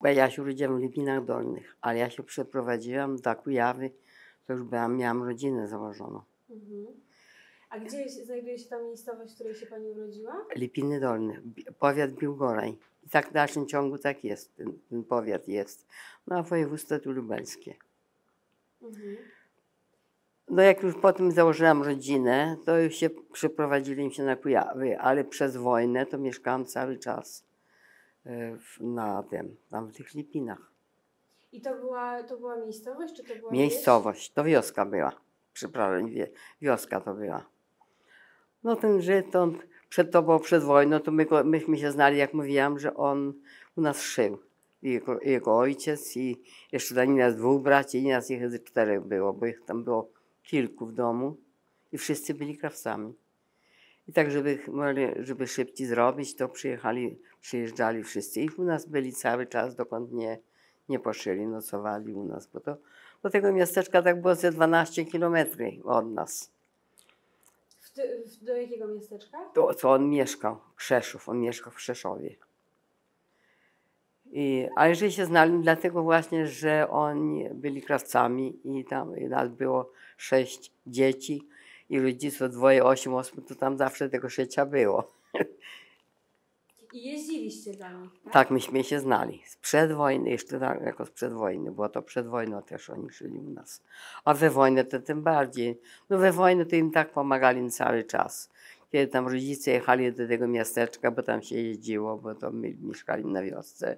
Bo ja się urodziłam w Lipinach Dolnych, ale ja się przeprowadziłam do Kujawy, to już miałam rodzinę założoną. Mhm. A gdzie znajduje się ta miejscowość, w której się Pani urodziła? Lipiny Dolne, powiat Biłgoraj. I tak w dalszym ciągu tak jest, ten powiat jest. No a województwo tu lubelskie. Mhm. No jak już potem założyłam rodzinę, to już się przeprowadzili się na Kujawy, ale przez wojnę to mieszkałam cały czas tam w tych Lipinach. I to była miejscowość, czy to była Miejscowość, to wioska była. Przepraszam, wioska to była. No ten Żyd, on przed wojną, to myśmy się znali, jak mówiłam, że on u nas szył. Jego ojciec i jeszcze dla nas dwóch braci, i nas ich 4 było, bo ich tam było kilku w domu i wszyscy byli krawcami. I tak, żeby szybciej zrobić, to przyjeżdżali wszyscy. I u nas byli cały czas, dokąd nie poszli, nocowali u nas, bo to do tego miasteczka tak było ze 12 kilometrów od nas. Do jakiego miasteczka? To, co on mieszkał, Krzeszów, on mieszkał w Krzeszowie. Ale że się znali dlatego właśnie, że oni byli krawcami i tam nas było 6 dzieci i rodziców 2, 8 osób, to tam zawsze tego 6 było. I jeździliście za nich, tak? Tak, myśmy się znali. Sprzed wojny, jeszcze tak, jako sprzed wojny, bo to przed wojną też oni żyli u nas. A we wojnę to tym bardziej. No we wojnę to im tak pomagali cały czas. Kiedy tam rodzice jechali do tego miasteczka, bo tam się jeździło, bo to my mieszkali na wiosce,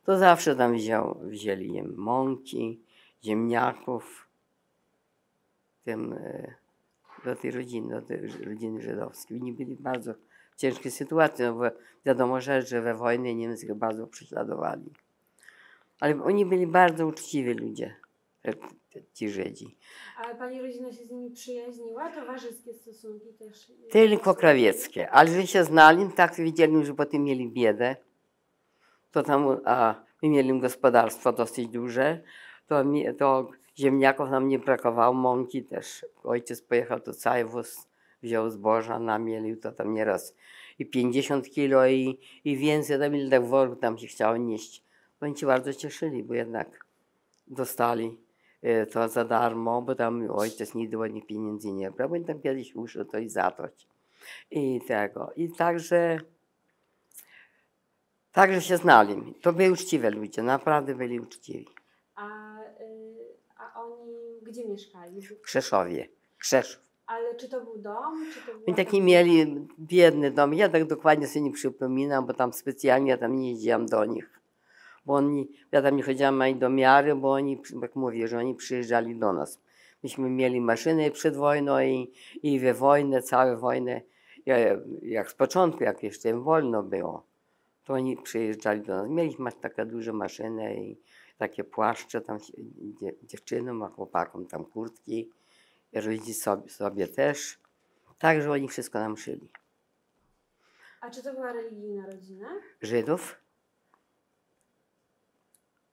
to zawsze tam wzięli im mąki, ziemniaków, do tej rodziny żydowskiej. Oni byli bardzo w ciężkiej sytuacji, no bo wiadomo rzecz, że we wojnie Niemcy ich bardzo prześladowali. Ale oni byli bardzo uczciwi ludzie, ci Żydzi. A Pani rodzina się z nimi przyjaźniła? Towarzyskie stosunki też? Tylko krawieckie. Ale że się znali, tak widzieli, że potem mieli biedę. To tam, my mieli gospodarstwo dosyć duże, to ziemniaków nam nie brakowało, mąki też. Ojciec pojechał, to cały wóz wziął zboża, namielił to tam nieraz i 50 kilo i więcej, tam ile tak w worku tam się chciało nieść. Oni się bardzo cieszyli, bo jednak dostali to za darmo, bo tam ojciec nigdy od nich pieniędzy nie brał, bo oni tam kiedyś uszło to i zatoć. I tego. I Także się znali. To byli uczciwi ludzie, naprawdę byli uczciwi. A oni gdzie mieszkali? W Krzeszowie. Krzeszów. Ale czy to był dom? Czy to była Oni taki mieli biedny dom. Ja tak dokładnie sobie nie przypominam, bo tam specjalnie nie jeździłam do nich. Ja tam nie chodziłam ani do miary, bo oni, jak mówię, że oni przyjeżdżali do nas. Myśmy mieli maszyny przed wojną i we wojnę, całe wojnę, jak z początku, jak jeszcze im wolno było, to oni przyjeżdżali do nas. Mieliśmy takie duże maszyny i takie płaszcze tam dziewczynom, a chłopakom tam kurtki. Rodzice sobie też. Także oni wszystko nam szyli. A czy to była religijna rodzina? Żydów?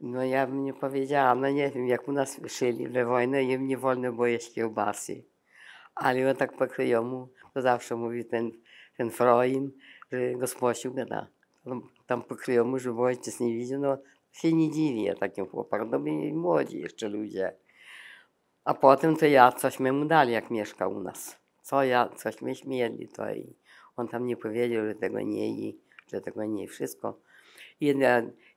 No ja bym nie powiedziała, no nie wiem, jak u nas szyli we wojnę, im nie wolno było jeść kiełbasy. Ale on tak po kryjomu, to zawsze mówi ten Freud, że go spłosił gada. Tam po kryjomu, żeby ojciec nie widział, no się nie dziwię takim chłopakom, no byli młodzi jeszcze ludzie. A potem to cośmy mu dali, jak mieszkał u nas. Coś myśmy jedli, to i on tam nie powiedział, że tego nie i że tego nie wszystko. I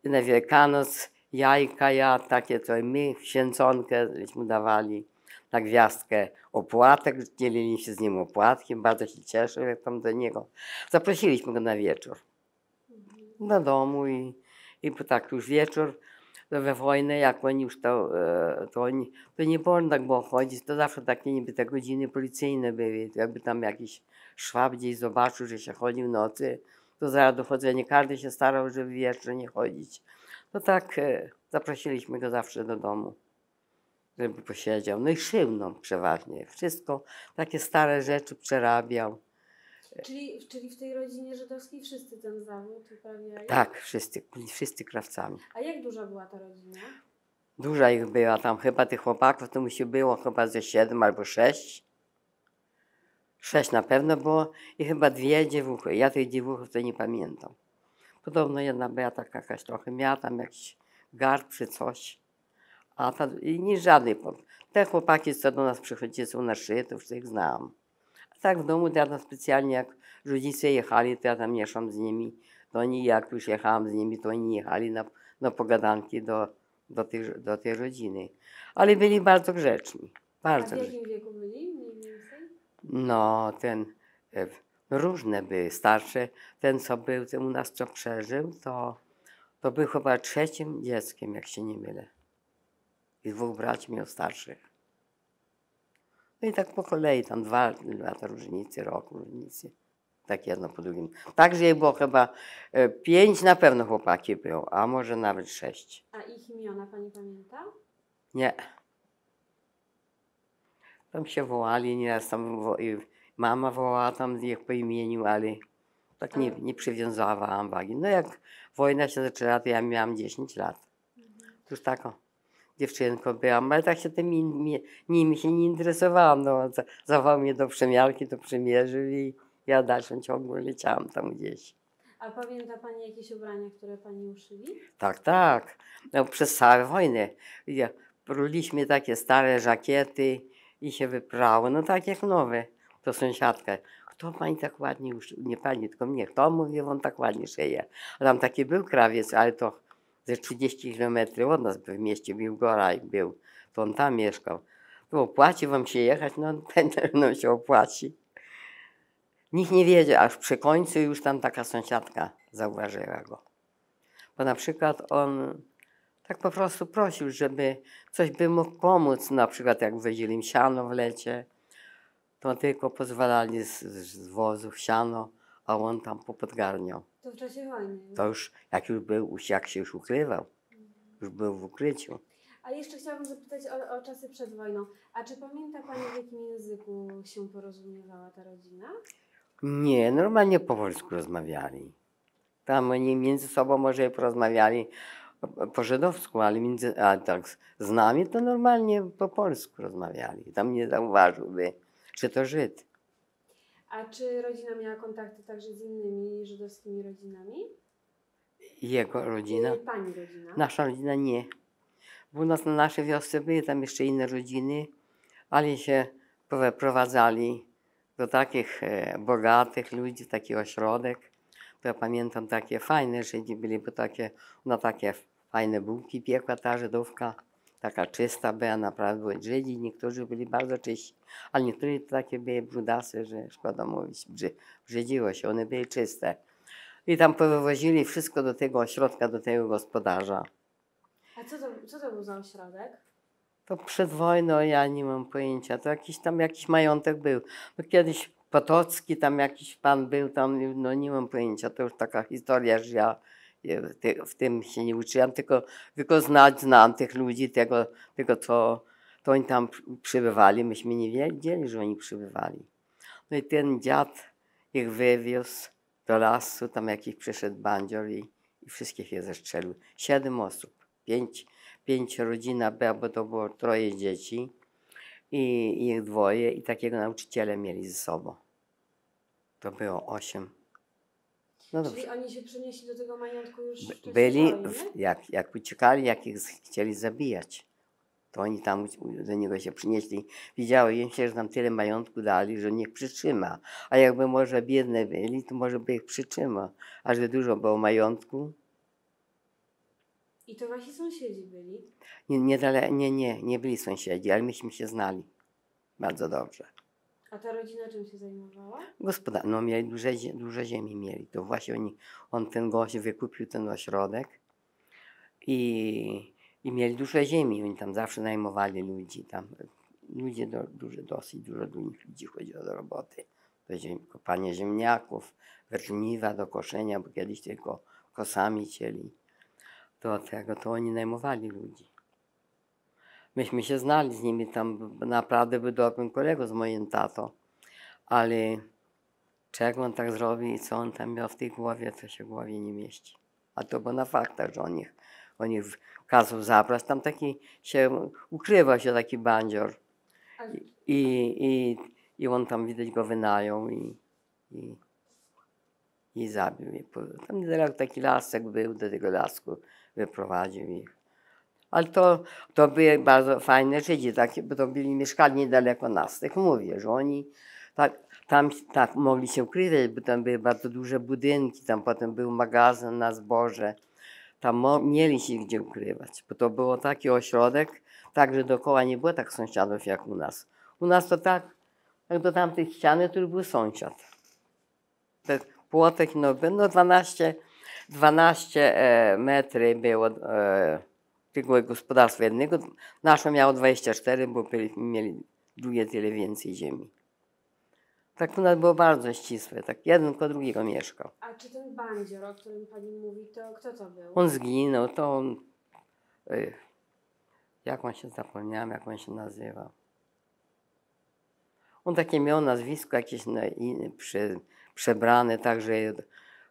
na Wielkanoc jajka takie, to my święconkę żeśmy dawali, na gwiazdkę opłatek, dzielili się z nim opłatkiem, bardzo się cieszył, jak tam do niego. Zaprosiliśmy go na wieczór do domu i tak już wieczór, we wojnę, jak oni już to nie wolno tak było chodzić, to zawsze takie niby te godziny policyjne były, jakby tam jakiś szwab gdzieś zobaczył, że się chodzi w nocy, to zaraz dochodzenie, każdy się starał, żeby wieczór nie chodzić. To tak zaprosiliśmy go zawsze do domu, żeby posiedział. No i szył nam przeważnie, wszystko, takie stare rzeczy przerabiał. Czyli w tej rodzinie żydowskiej wszyscy ten zawód uprawiali? Tak, wszyscy krawcami. A jak duża była ta rodzina? Duża ich była, tam chyba tych chłopaków to musi było chyba ze 7 albo 6. 6 na pewno było i chyba 2 dziewuchy. Ja tych dziewuchów to nie pamiętam. Podobno jedna była taka jakaś trochę, miała tam jakiś garb czy coś. A ta, i nie żadnej. Te chłopaki, co do nas przychodzili, są na szyję, to już ich znam. A tak w domu, to ja tam specjalnie, jak rodzice jechali, to ja tam mieszam z nimi. To oni, jak już jechałam z nimi, to oni jechali na pogadanki do tej rodziny. Ale byli bardzo grzeczni. A Bardzo w grzeczni. jakim wieku byli mniej więcej? No, e, różne były. Starsze, ten co był, ten u nas co przeżył, to był chyba trzecim dzieckiem, jak się nie mylę. I dwóch braci miał starszych. No i tak po kolei, tam 2 lata różnicy, rok różnicy. Tak jedno po drugim. Także było chyba 5 na pewno chłopaki było, a może nawet 6. A ich imiona pani pamięta? Nie. Tam się wołali, nieraz tam i mama wołała tam ich po imieniu, ale tak nie przywiązałam wagi. No jak wojna się zaczęła, to ja miałam 10 lat. To już taką dziewczynką byłam, ale tak się nimi się nie interesowałam. No, zawołał mnie do przemiarki, to przymierzył i ja w dalszym ciągu leciałam tam gdzieś. A pamięta pani jakieś ubrania, które pani uszyli? Tak, tak. No, przez całą wojnę. Pruliśmy takie stare żakiety i się wyprało. No tak jak nowe. To sąsiadka. Kto pani tak ładnie nie pani, tylko mnie. Kto mówi, on tak ładnie szyje. A tam taki był krawiec, ale to ze 30 kilometrów od nas w mieście Biłgoraj był. To on tam mieszkał. To opłaci wam się jechać? No no się opłaci. Nikt nie wiedział, aż przy końcu już tam taka sąsiadka zauważyła go. Bo na przykład on tak po prostu prosił, żeby coś by mógł pomóc. Na przykład jak wywozili im siano w lecie, to tylko pozwalali z wozów siano, a on tam popodgarniał. To w czasie wojny. To już, jak się już ukrywał, już był w ukryciu. A jeszcze chciałabym zapytać o czasy przed wojną. A czy pamięta pani, w jakim języku się porozumiewała ta rodzina? Nie, normalnie po polsku rozmawiali. Tam oni między sobą może porozmawiali po żydowsku, ale tak z nami to normalnie po polsku rozmawiali. Tam nie zauważyłby, czy to Żyd. A czy rodzina miała kontakty także z innymi żydowskimi rodzinami? Jego rodzina? Pani rodzina? Nasza rodzina nie. Bo u nas na naszej wiosce były tam jeszcze inne rodziny, ale się prowadzali do takich bogatych ludzi, taki ośrodek. To ja pamiętam takie fajne Żydzi byli, bo takie fajne bułki piekła ta Żydówka. Taka czysta była, naprawdę były Żydzi. Niektórzy byli bardzo czyści, ale niektórzy to takie były brudasy, że szkoda mówić, brzydziło się, one były czyste. I tam powywozili wszystko do tego ośrodka, do tego gospodarza. A co to był za ośrodek? To przed wojną ja nie mam pojęcia. To jakiś majątek był. No kiedyś Potocki, tam jakiś pan był tam, no nie mam pojęcia. To już taka historia, że ja w tym się nie uczyłam, tylko znam tych ludzi, tego co to oni tam przybywali. Myśmy nie wiedzieli, że oni przybywali. No i ten dziad ich wywiózł do lasu, tam jakiś przyszedł bandzior i wszystkich je zestrzelił. 7 osób, 5 rodzina była, bo to było 3 dzieci i ich 2 i takiego nauczyciela mieli ze sobą. To było 8. No dobrze. Czyli oni się przenieśli do tego majątku już w czasie Byli, wojny? jak uciekali, jak ich chcieli zabijać, to oni tam do niego się przynieśli. Widziały im się, że tam tyle majątku dali, że niech przytrzyma. A jakby może biedne byli, to może by ich przytrzymał. A że dużo było majątku, I to wasi sąsiedzi byli? nie byli sąsiedzi, ale myśmy się znali bardzo dobrze. A ta rodzina czym się zajmowała? No mieli dużo ziemi mieli. To właśnie ten gość wykupił ten ośrodek i mieli dużo ziemi. Oni tam zawsze najmowali ludzi. Tam ludzie dosyć dużo do nich ludzi chodziło do roboty. Do kopania ziemniaków, żniwa, do koszenia, bo kiedyś tylko kosami cieli. To oni najmowali ludzi. Myśmy się znali z nimi, tam naprawdę był dobrym kolegą z moim tatą, ale czego on tak zrobił i co on tam miał w tej głowie, to się w głowie nie mieści. A to było na faktach, że on ich kazał zabrać, tam ukrywał się taki bandzior i on tam widać go wynajął i i zabił ich. Tam niedaleko taki lasek był, do tego lasku wyprowadził ich. Ale to były bardzo fajne Żydzi, takie, bo to byli mieszkali niedaleko nas. Tak mówię, że oni tam tak mogli się ukrywać, bo tam były bardzo duże budynki, tam potem był magazyn na zboże. Tam mieli się gdzie ukrywać, bo to był taki ośrodek, tak, że dookoła nie było tak sąsiadów jak u nas. U nas to tak, jak do tamtych ściany to już był sąsiad. Ten płotek, no 12 metry było tego gospodarstwa jednego. Nasze miało 24, bo mieli drugie tyle więcej ziemi. Tak u nas było bardzo ścisłe, tak jeden koło drugiego mieszkał. A czy ten bandzior, o którym pani mówi, to kto to był? On zginął, to on, jak on się, zapomniałem, jak on się nazywał. On takie miał nazwisko jakieś przebrane, także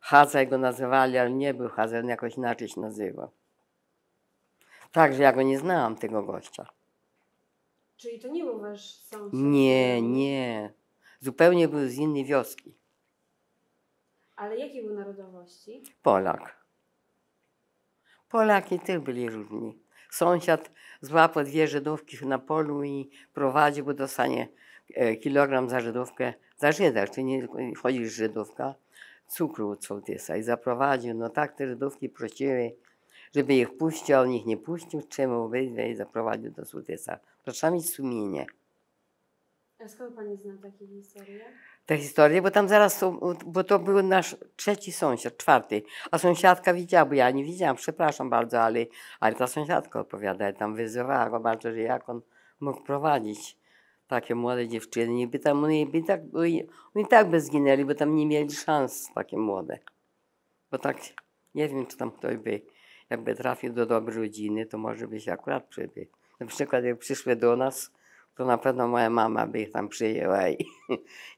Hadza go nazywali, ale nie był Hadza, on jakoś inaczej się nazywał. Także ja go nie znałam, tego gościa. Czyli to nie był wasz sąsiad? Nie. Zupełnie był z innej wioski. Ale jakiej był narodowości? Polak. Polaki też byli różni. Sąsiad złapał 2 Żydówki na polu i prowadził, bo dostanie kilogram za Żydówkę, za Żyda, czy nie chodzi Żydówka, cukru od sołtysa i zaprowadził. No tak te Żydówki prosiły, żeby ich puścił, a on ich nie puścił, czemu obydwie i zaprowadził do sołtysa. To trzeba mieć sumienie. A skąd pani zna takie historie? Te historie, bo tam zaraz są, bo to był nasz 3. sąsiad, 4. A sąsiadka widziała, bo ja nie widziałam, przepraszam bardzo, ale ta sąsiadka opowiada, tam wyzywała go bardzo, że jak on mógł prowadzić takie młode dziewczyny. Niby tam, oni i tak by zginęli, bo tam nie mieli szans takie młode. Bo tak, nie wiem, czy tam ktoś by, jakby trafił do dobrej rodziny, to może by się akurat przybył. Na przykład jak przyszły do nas, to na pewno moja mama by ich tam przyjęła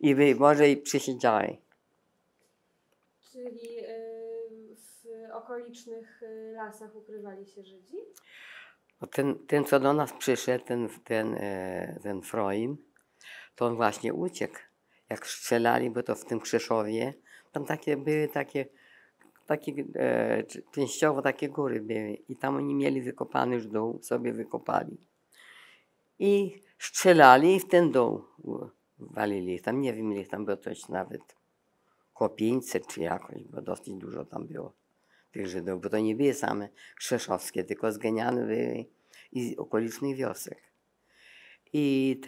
i by może i przysiedziały. Czyli w okolicznych lasach ukrywali się Żydzi? No ten, co do nas przyszedł, ten Freud, to on właśnie uciekł. Jak strzelali, bo to w tym Krzeszowie, tam były takie częściowo takie góry były i tam oni mieli wykopany już dół, sobie wykopali. I strzelali i w ten dół walili. Tam nie wiem, ile tam było, coś nawet około 500 czy jakoś, bo dosyć dużo tam było tych Żydów, bo to nie były same krzeszowskie, tylko zganiane były i z okolicznych wiosek. I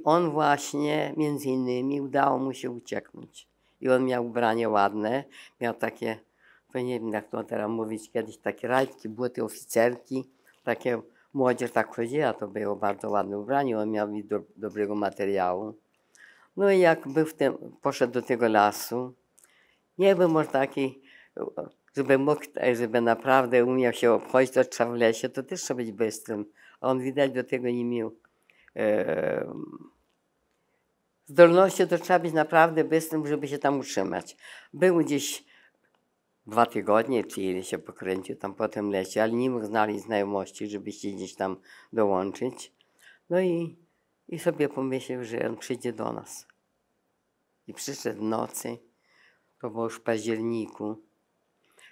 on właśnie, między innymi, udało mu się ucieknąć. I on miał ubranie ładne, miał takie, to nie wiem jak to teraz mówić, kiedyś takie rajtki, buty oficerki, takie młodzież tak chodziła, to było bardzo ładne ubranie, on miał dobrego materiału. No i jak był poszedł do tego lasu, nie był może taki, żeby naprawdę umiał się obchodzić, to trzeba w lesie, to też trzeba być bystrym. A on widać do tego nie miał zdolności, to trzeba być naprawdę bystrym, żeby się tam utrzymać. Był gdzieś 2 tygodnie, czy ile się pokręcił tam po tym lesie, ale nie mógł znaleźć znajomości, żeby się gdzieś tam dołączyć. No i sobie pomyślał, że on przyjdzie do nas. I przyszedł w nocy, to było już w październiku.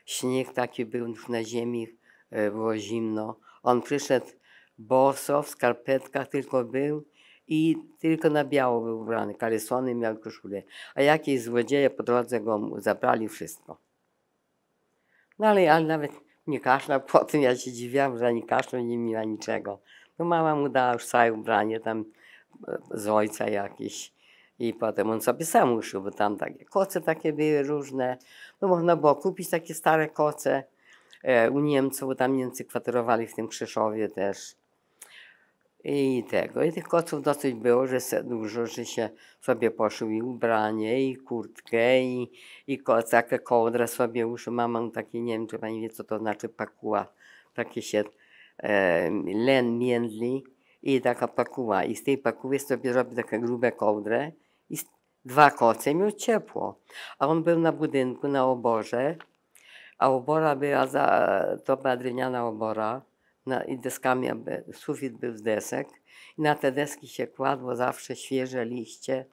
Śnieg taki był już na ziemi, było zimno. On przyszedł boso, w skarpetkach tylko był i tylko na biało był ubrany. Kalesony miał koszulę. A jakieś złodzieje po drodze go zabrali wszystko. No ale nawet nie kaszlał, potem ja się dziwiłam, że ani kaszlał nie miał niczego. No mama mu dała już całe ubranie tam z ojca jakieś i potem on sobie sam uszył, bo tam takie koce takie były różne. No można było kupić takie stare koce u Niemców, bo tam Niemcy kwaterowali w tym Krzeszowie też. I tych koców dosyć było, że dużo, że się sobie poszył i ubranie, i kurtkę, i takie kołdrę sobie uszył. Mama takie, nie wiem, czy pani wie, co to znaczy pakuła. Takie się len międli i taka pakuła. I z tej pakuły sobie robił takie grube kołdrę i 2 koce i miał ciepło. A on był na budynku, na oborze, a obora była, to była drewniana obora, i deskami, sufit był z desek i na te deski się kładło zawsze świeże liście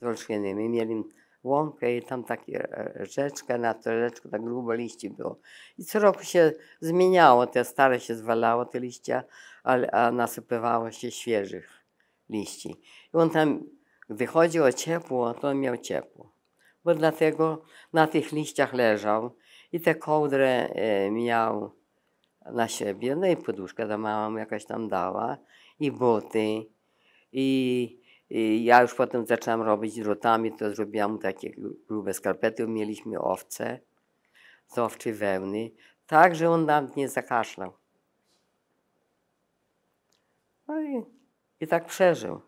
z olsztyny. My mieli łąkę i tam taka rzeczka, na to rzeczkę tak grubo liści było. I co roku się zmieniało, te stare się zwalało, te liścia, a nasypywało się świeżych liści. I on tam, gdy chodzi o ciepło, to on miał ciepło. Bo dlatego na tych liściach leżał i tę kołdrę miał na siebie, no i poduszkę ta mama mu jakaś tam dała, i buty, i ja już potem zaczęłam robić drutami, to zrobiłam mu takie grube skarpety, mieliśmy owce z owczej wełny, tak, że on nawet nie zakaszlał. No i tak przeżył.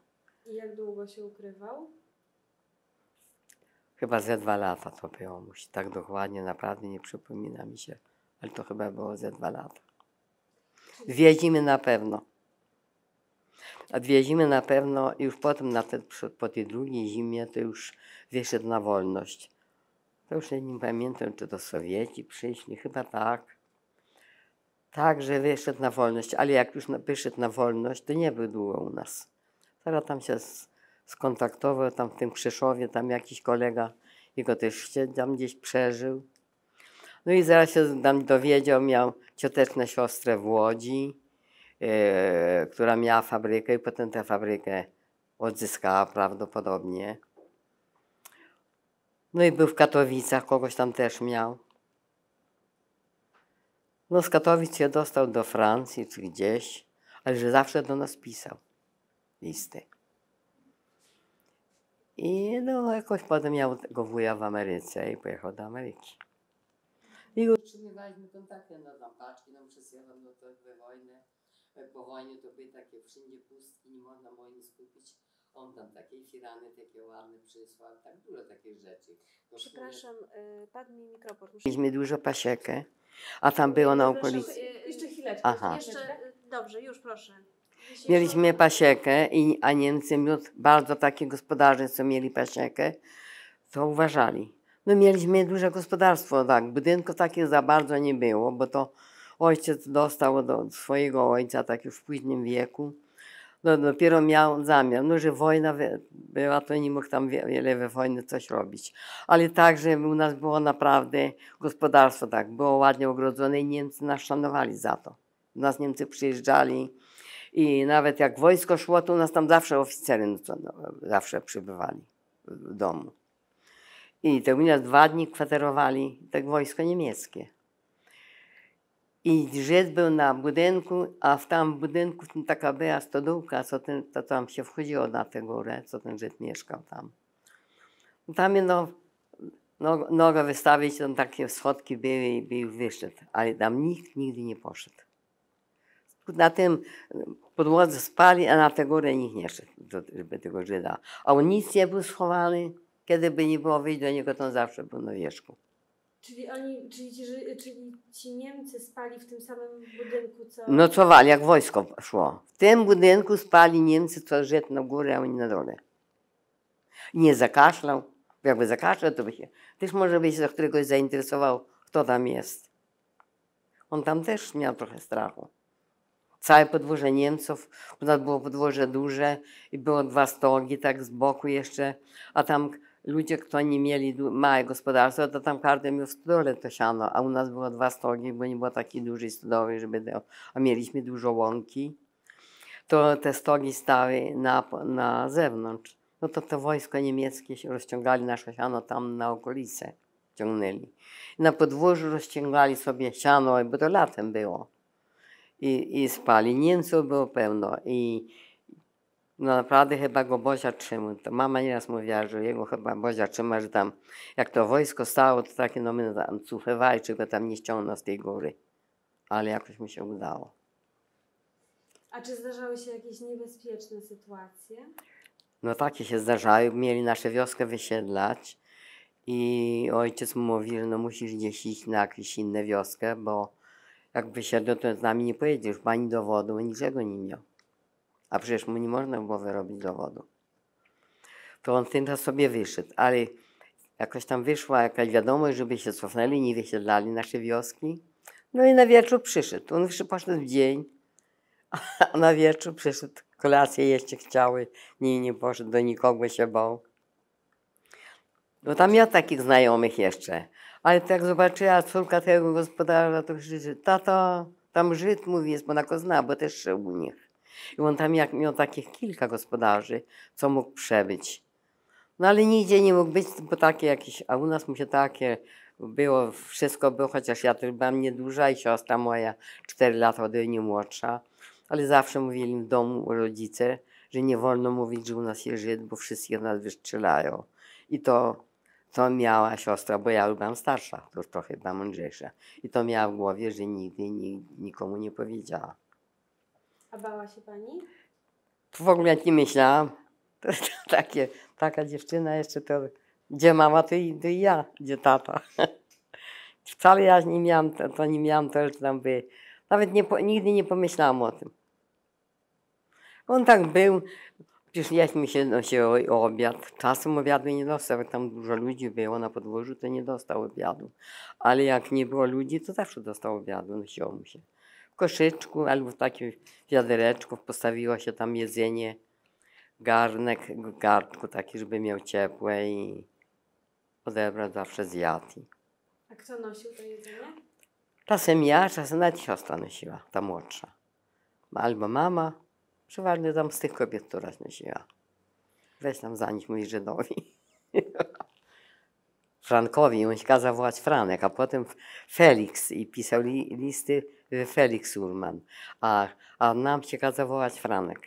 I jak długo się ukrywał? Chyba ze 2 lata to było, musi tak dokładnie, naprawdę nie przypomina mi się, ale to chyba było ze 2 lata. 2 zimy na pewno. A 2 zimy na pewno i już potem po tej drugiej zimie to już wyszedł na wolność. To już nie pamiętam, czy to Sowieci przyszli, chyba tak. Tak, że wyszedł na wolność, ale jak już wyszedł na wolność, to nie był długo u nas. Teraz tam się skontaktował, tam w tym Krzeszowie, tam jakiś kolega, jego też się tam gdzieś przeżył. No i zaraz się tam dowiedział, miał cioteczną siostrę w Łodzi, która miała fabrykę i potem tę fabrykę odzyskała prawdopodobnie. No i był w Katowicach, kogoś tam też miał. No z Katowic się dostał do Francji czy gdzieś, ale że zawsze do nas pisał listy. I no jakoś potem miał tego wuja w Ameryce i pojechał do Ameryki. I utrzymywaliśmy kontakty, no tam paczki nam przesyłał, no to po wojnie to były takie wszędzie pustki, nie można było nic kupić. On tam takie firany, takie ładne przysłał, tak dużo takich rzeczy. Przepraszam, padł mi mikrofon. Mieliśmy dużo pasiekę, a tam było na okolicy. Jeszcze chwileczkę. Aha. Jeszcze, dobrze, już proszę. Mieliśmy pasiekę, a Niemcy, bardzo takie gospodarze, co mieli pasiekę, to uważali. My mieliśmy duże gospodarstwo, tak, budynków takich za bardzo nie było, bo to ojciec dostał do swojego ojca, tak już w późnym wieku. No dopiero miał zamiar, no że wojna była, to nie mógł tam wiele we wojnie coś robić. Ale także u nas było naprawdę gospodarstwo, tak, było ładnie ogrodzone i Niemcy nas szanowali za to. U nas Niemcy przyjeżdżali i nawet jak wojsko szło, to u nas tam zawsze oficery zawsze przybywali w domu. I to u nas 2 dni kwaterowali, tak wojsko niemieckie. I Żyd był na budynku, a w tam budynku taka była stodółka, to tam się wchodziło na tę górę, co ten Żyd mieszkał tam. Tam jedno nogę wystawić, tam takie schodki były i wyszedł, ale tam nikt nigdy nie poszedł. Na tym podłodze spali, a na tę górę nikt nie szedł, żeby tego Żyda. A on nic nie był schowany, kiedy by nie było wyjść do niego, to on zawsze był na wierzchu. Czyli ci Niemcy spali w tym samym budynku, co... Nocowali, jak wojsko szło. W tym budynku spali Niemcy, co Żyd na górę, a oni na dole. I nie zakaszlał. Jakby zakaszlał, to by się... Też może by się za któregoś zainteresował, kto tam jest. On tam też miał trochę strachu. Całe podwórze Niemców, u nas było podwórze duże i było 2 stogi, tak z boku jeszcze, a tam ludzie, kto nie mieli małe gospodarstwo, to tam każdy miał w stodole to siano, a u nas było 2 stogi, bo nie było takiej dużej stodoły, a mieliśmy dużo łąki, to te stogi stały na zewnątrz. No to wojsko niemieckie się rozciągali nasze siano tam na okolice, ciągnęli. I na podwórzu rozciągali sobie siano, bo to latem było. I spali. Niemców było pełno i no naprawdę chyba go Bozia trzymał. To mama nieraz mówiła, że jego chyba Bozia trzyma, że tam jak to wojsko stało, to takie no my tam cuchywali, czy go tam nie ściągnął z tej góry. Ale jakoś mu się udało. A czy zdarzały się jakieś niebezpieczne sytuacje? No takie się zdarzały. Mieli nasze wioskę wysiedlać i ojciec mu mówi, że no musisz gdzieś iść na jakąś inną wioskę, bo jak wysiadł, to z nami nie pojedziesz, bo ani dowodu, niczego nie miał. A przecież mu nie można było wyrobić dowodu. To on tym sobie wyszedł, ale jakoś tam wyszła jakaś wiadomość, żeby się cofnęli, nie wysiedlali nasze wioski. No i na wieczór przyszedł. On poszedł w dzień, a na wieczór przyszedł. Kolację jeszcze chciały, nie poszedł do nikogo, się bał. No tam miał takich znajomych jeszcze. Ale tak zobaczyła córka tego gospodarza, to krzyczy, tato, tam Żyd mówi, jest, bo ona go zna, bo też żył u nich. I on tam miał takich kilka gospodarzy, co mógł przebyć. No ale nigdzie nie mógł być, bo takie jakieś, a u nas mu się takie było, wszystko było, chociaż ja też byłam nieduża i siostra moja 4 lata ode mnie młodsza, ale zawsze mówili w domu rodzice, że nie wolno mówić, że u nas jest Żyd, bo wszystkich nas wystrzelają. I to miała siostra, bo ja już byłam starsza, to już trochę była mądrzejsza. I to miała w głowie, że nigdy nikomu nie powiedziała. A bała się pani? W ogóle jak nie myślałam, to taka dziewczyna jeszcze to, gdzie mama, to i ja, gdzie tata. Wcale ja nie miałam, to nie miałam to, że tam by, nawet nigdy nie pomyślałam o tym. On tak był, przecież jeśmy się nosiło obiad, czasem obiadu nie dostał, jak tam dużo ludzi było na podwórzu, to nie dostał obiadu. Ale jak nie było ludzi, to zawsze dostał obiadu, nosiło mu się. W koszyczku albo w takim wiadereczku postawiło się tam jedzenie, garnek, gardku taki, żeby miał ciepłe i odebrać zawsze zjadł. A kto nosił to jedzenie? Czasem ja, czasem nawet siostra nosiła, ta młodsza. Albo mama, przeważnie tam z tych kobiet, która nosiła. Weź tam zanieść mój Żydowi. Frankowi, on się kazał wołać Franek, a potem Felix i pisał listy Felix Urman, a nam się kazał wołać Franek.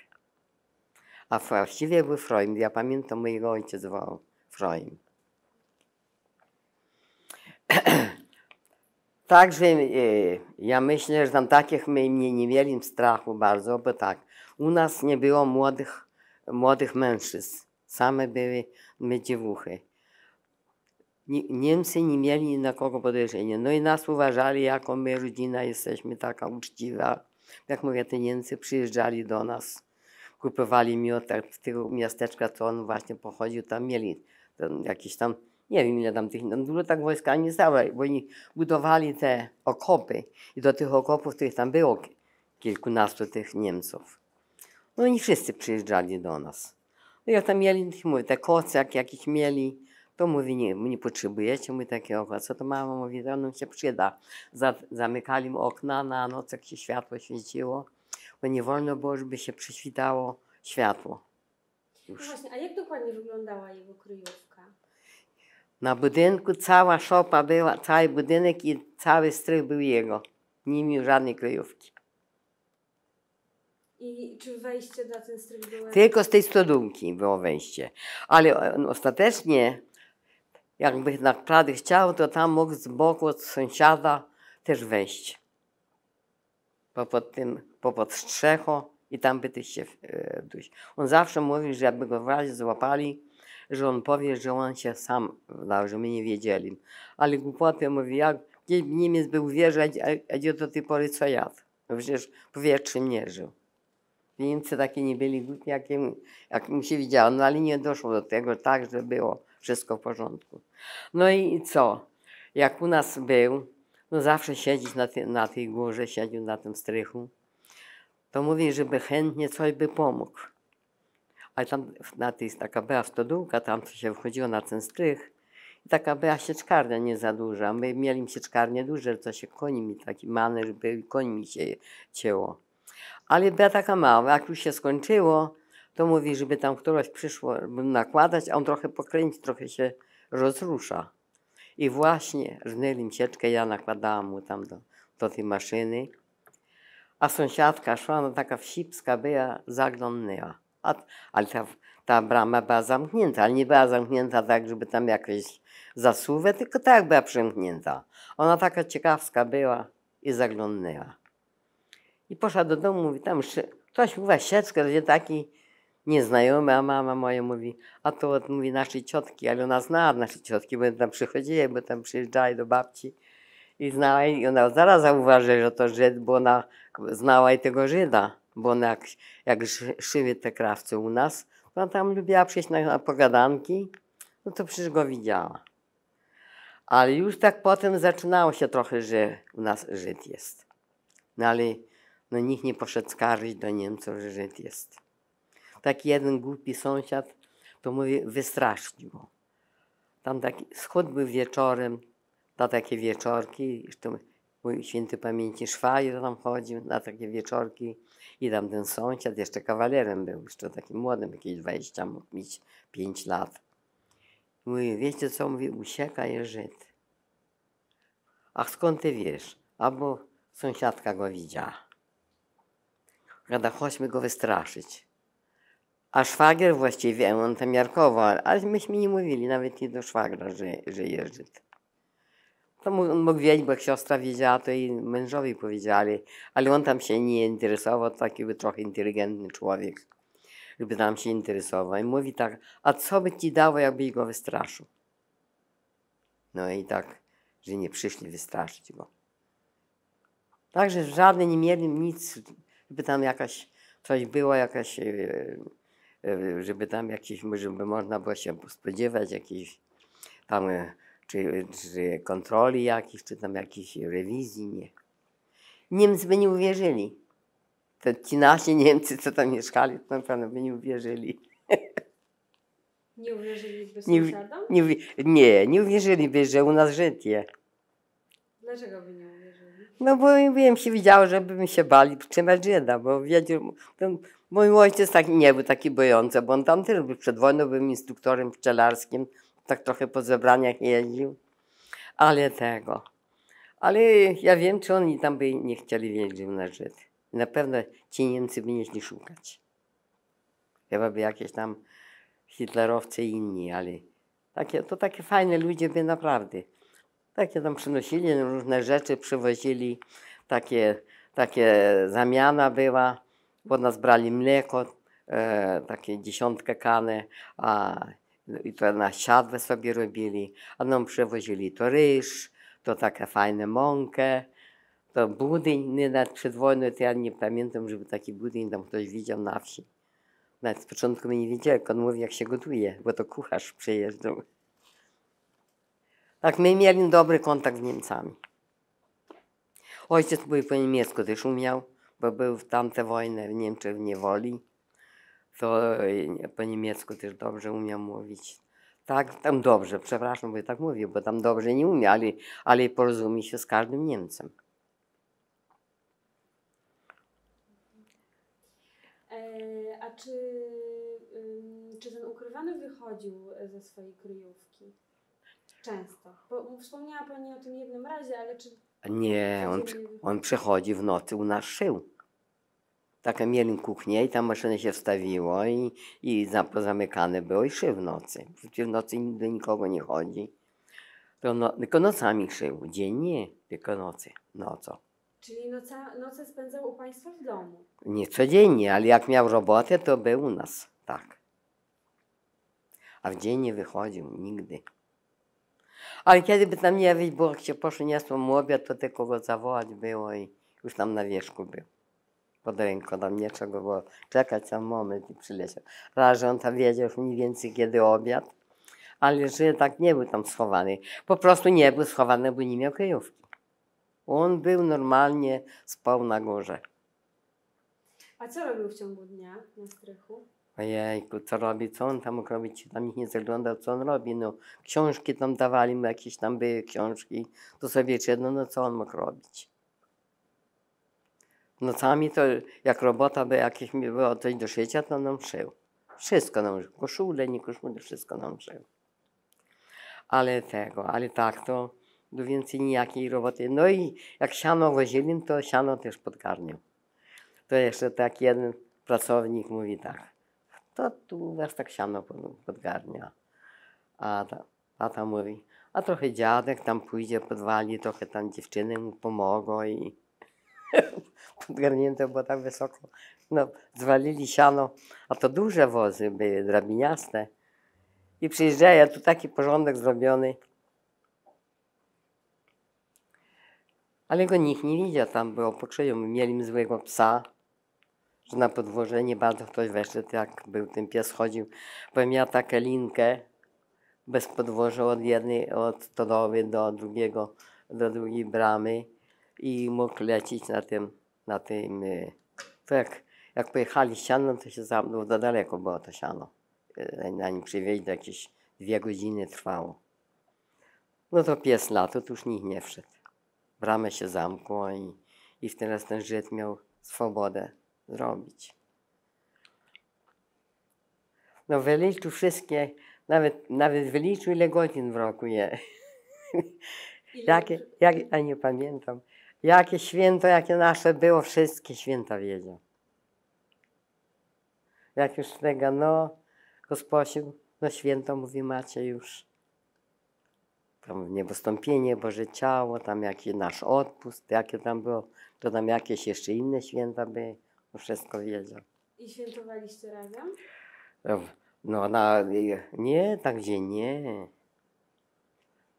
A właściwie był Freud. Ja pamiętam, mojego ojciec wołał Freud. Także ja myślę, że tam takich my nie mieli strachu bardzo, bo tak, u nas nie było młodych mężczyzn, same były my dziewuchy. Niemcy nie mieli na kogo podejrzenia, no i nas uważali, jaką my rodzina jesteśmy taka uczciwa. Jak mówię, te Niemcy przyjeżdżali do nas, kupowali miód, tak, z tego miasteczka, co on właśnie pochodził, tam mieli jakieś tam, nie wiem ile tam tych, no dużo tak wojska nie stało, bo oni budowali te okopy i do tych okopów, których tam było kilkunastu tych Niemców. No oni wszyscy przyjeżdżali do nas. No jak tam mieli, mówię, te koce jakieś mieli, to mówi, nie potrzebujecie, my takiego, co to mama mówi, to nam się przyda. Zamykali mu okna na noc, jak się światło świeciło, bo nie wolno było, żeby się przyświtało światło. No właśnie, a jak dokładnie wyglądała jego kryjówka? Na budynku cała szopa była, cały budynek i cały strych był jego. Nie miał żadnej kryjówki. I czy wejście na ten strych było? Tylko z tej stodółki było wejście. Ale ostatecznie, jakby naprawdę chciał, to tam mógł z boku od sąsiada też wejść. Pod strzechą i tam by się duś. On zawsze mówił, że jakby go w razie złapali, że on powie, że on się sam dał, że my nie wiedzieli. Ale głupoty mówi, jak Niemiec był w wieży, a gdzie do tej pory co jadł? No przecież powietrzem nie żył. Niemcy takie nie byli głupi, jak mu się widziało, no ale nie doszło do tego tak, że było wszystko w porządku. No i co? Jak u nas był, no zawsze siedzieć na tej górze, siedział na tym strychu, to mówi, żeby chętnie coś by pomógł. Ale tam taka była stodółka, tam to się wchodziło na ten strych i taka była sieczkarnia nie za duża. My mieli sieczkarnię duże, co się koni mi taki maner, żeby koń mi się cięło. Ale była taka mała, jak już się skończyło, to mówi, żeby tam któraś przyszło nakładać, a on trochę pokręci, trochę się rozrusza. I właśnie rznęli sieczkę, ja nakładałam mu tam do tej maszyny. A sąsiadka szła, no taka wsipska była, zaglądnęła. Ale ta brama była zamknięta, ale nie była zamknięta tak, żeby tam jakieś zasuwę, tylko tak była przymknięta. Ona taka ciekawska była i zaglądnęła. I poszła do domu, mówi, tam ktoś mówi, sieczkę, gdzie taki nieznajomy, a mama moja mówi, a to od, mówi, naszej ciotki, ale ona znała nasze ciotki, bo tam przychodziły, bo tam przyjeżdżali do babci i znała, i ona zaraz zauważyła, że to Żyd, bo ona znała i tego Żyda, bo ona jak szyły te krawce u nas, to ona tam lubiła przyjść na pogadanki, no to przecież go widziała. Ale już tak potem zaczynało się trochę, że u nas Żyd jest. No ale no, nikt nie poszedł skarżyć do Niemców, że Żyd jest. Taki jeden głupi sąsiad, to mówi, wystraszyć go. Tam taki schód był wieczorem, na takie wieczorki, jeszcze mój święty pamięci szwagier tam chodził na takie wieczorki i tam ten sąsiad jeszcze kawalerem był, jeszcze takim młodym, jakieś 20, mógł mieć 5 lat. Mówi, wiecie co, mówi, ucieka jest Żyd. Ach, skąd ty wiesz? Albo sąsiadka go widziała. Gada, chodźmy go wystraszyć. A szwagier właściwie, on tam miarkował, ale myśmy nie mówili nawet nie do szwagra, że jest Żyd. To on mógł wiedzieć, bo jak siostra wiedziała, to i mężowi powiedzieli, ale on tam się nie interesował, taki był trochę inteligentny człowiek, żeby tam się interesował. I mówi tak, a co by ci dało, jakbyś go wystraszył? No i tak, że nie przyszli wystraszyć go. Także żadne nie mieli nic, żeby tam jakaś coś było, jakaś, żeby tam jakieś, żeby można było się spodziewać jakiejś tam czy kontroli jakichś, czy tam jakiejś rewizji, nie. Niemcy by nie uwierzyli. To ci nasi Niemcy, co tam mieszkali, to na pewno by nie uwierzyli. Nie uwierzyliby Nie, sąsiadom? nie uwierzyliby, że u nas Żyd jest. Dlaczego by nie uwierzyli? No bo wiem, się widziało, żeby się bali trzymać Żyda, bo wiedział, mój ojciec tak nie był taki bojący, bo on tam też był przed wojną, był instruktorem pszczelarskim, tak trochę po zebraniach jeździł, ale ja wiem, czy oni tam by nie chcieli wiedzieć, że u nas Żyd. Na pewno ci Niemcy by nie szli szukać. Chyba by jakieś tam hitlerowcy i inni, ale takie fajne ludzie by naprawdę. Takie tam przynosili różne rzeczy, przywozili, takie zamiana była, bo nas brali mleko, takie 10 kany, i to na siadłę sobie robili, a nam przywozili to ryż, to takie fajne mąkę, to budyń, nawet przed wojną to ja nie pamiętam, żeby taki budyń tam ktoś widział na wsi. Nawet z początku my nie wiedzieli, jak on mówi, jak się gotuje, bo to kucharz przyjeżdżał. Tak, my mieli dobry kontakt z Niemcami. Ojciec mój po niemiecku też umiał, bo był w tamte wojny w Niemczech w niewoli. To po niemiecku też dobrze umiał mówić. Tak, tam dobrze, przepraszam, bo tak mówię, bo tam dobrze nie umiał, ale porozumie się z każdym Niemcem. A czy ten ukrywany wychodził ze swojej kryjówki? Często. Bo wspomniała Pani o tym jednym razie, ale czy... Nie, on przychodzi w nocy, u nas szył. Taka mieli kuchnię i tam maszynę się wstawiło i pozamykane było i szył w nocy. Przecież w nocy do nikogo nie chodzi. To tylko nocami szył. Dzień nie, tylko nocy. Nocą. Czyli noce spędzał u Państwa w domu? Nie codziennie, ale jak miał robotę, to był u nas. Tak. A w dzień nie wychodził nigdy. Ale kiedy by tam nie być, bo jak się przyniosło mu obiad, to tylko go zawołać było i już tam na wierzchu był. Pod ręką, tam nie trzeba było czekać sam moment i przyleciał. Raz, że on tam wiedział już mniej więcej kiedy obiad, ale że tak nie był tam schowany. Po prostu nie był schowany, bo nie miał kryjówki. On był normalnie, spał na górze. A co robił w ciągu dnia na strychu? Ojejku, co robi, co on tam mógł robić? Tam nikt nie zaglądał, co on robi. No, książki tam dawali mu, jakieś tam były książki, to sobie czytał, no co on mógł robić? Nocami to, jak robota by jakieś było coś do szycia, to nam szył. Wszystko nam szył. Koszule, nie koszule, wszystko nam szył. Ale tak to więcej nijakiej roboty. No i jak siano wozili, to siano też podgarniał. To jeszcze tak jeden pracownik mówi tak, to tu u was tak siano podgarnia. A tata mówi, a trochę dziadek tam pójdzie, podwali, trochę tam dziewczyny mu pomogą i podgarnięte było tak wysoko. No, zwalili siano, a to duże wozy były, drabiniaste. I przyjeżdżają, tu taki porządek zrobiony. Ale go nikt nie widział, tam było pokrzyją. Mieli złego psa, że na podwórze nie bardzo ktoś weszedł, jak był ten pies chodził. Bo miał taką linkę bez podwórza od stodoły do drugiej bramy i mógł lecieć na tym, to jak pojechali siano, to się za daleko było to siano. Na nim przywieźć, to jakieś 2 godziny trwało. No to pies latał, to już nikt nie wszedł. Bramę się zamknęła i teraz ten Żyd miał swobodę zrobić. No wyliczył wszystkie, nawet wyliczył ile godzin w roku je. A nie pamiętam. Jakie święto, jakie nasze było, wszystkie święta wiedział. Jak już tego, no, Gospodziu, no święto mówi macie już. Tam niebostąpienie, Boże Ciało, tam jakiś nasz odpust, jakie tam było, to tam jakieś jeszcze inne święta były, no wszystko wiedział. I świętowaliście razem? No, nie, tak gdzie nie.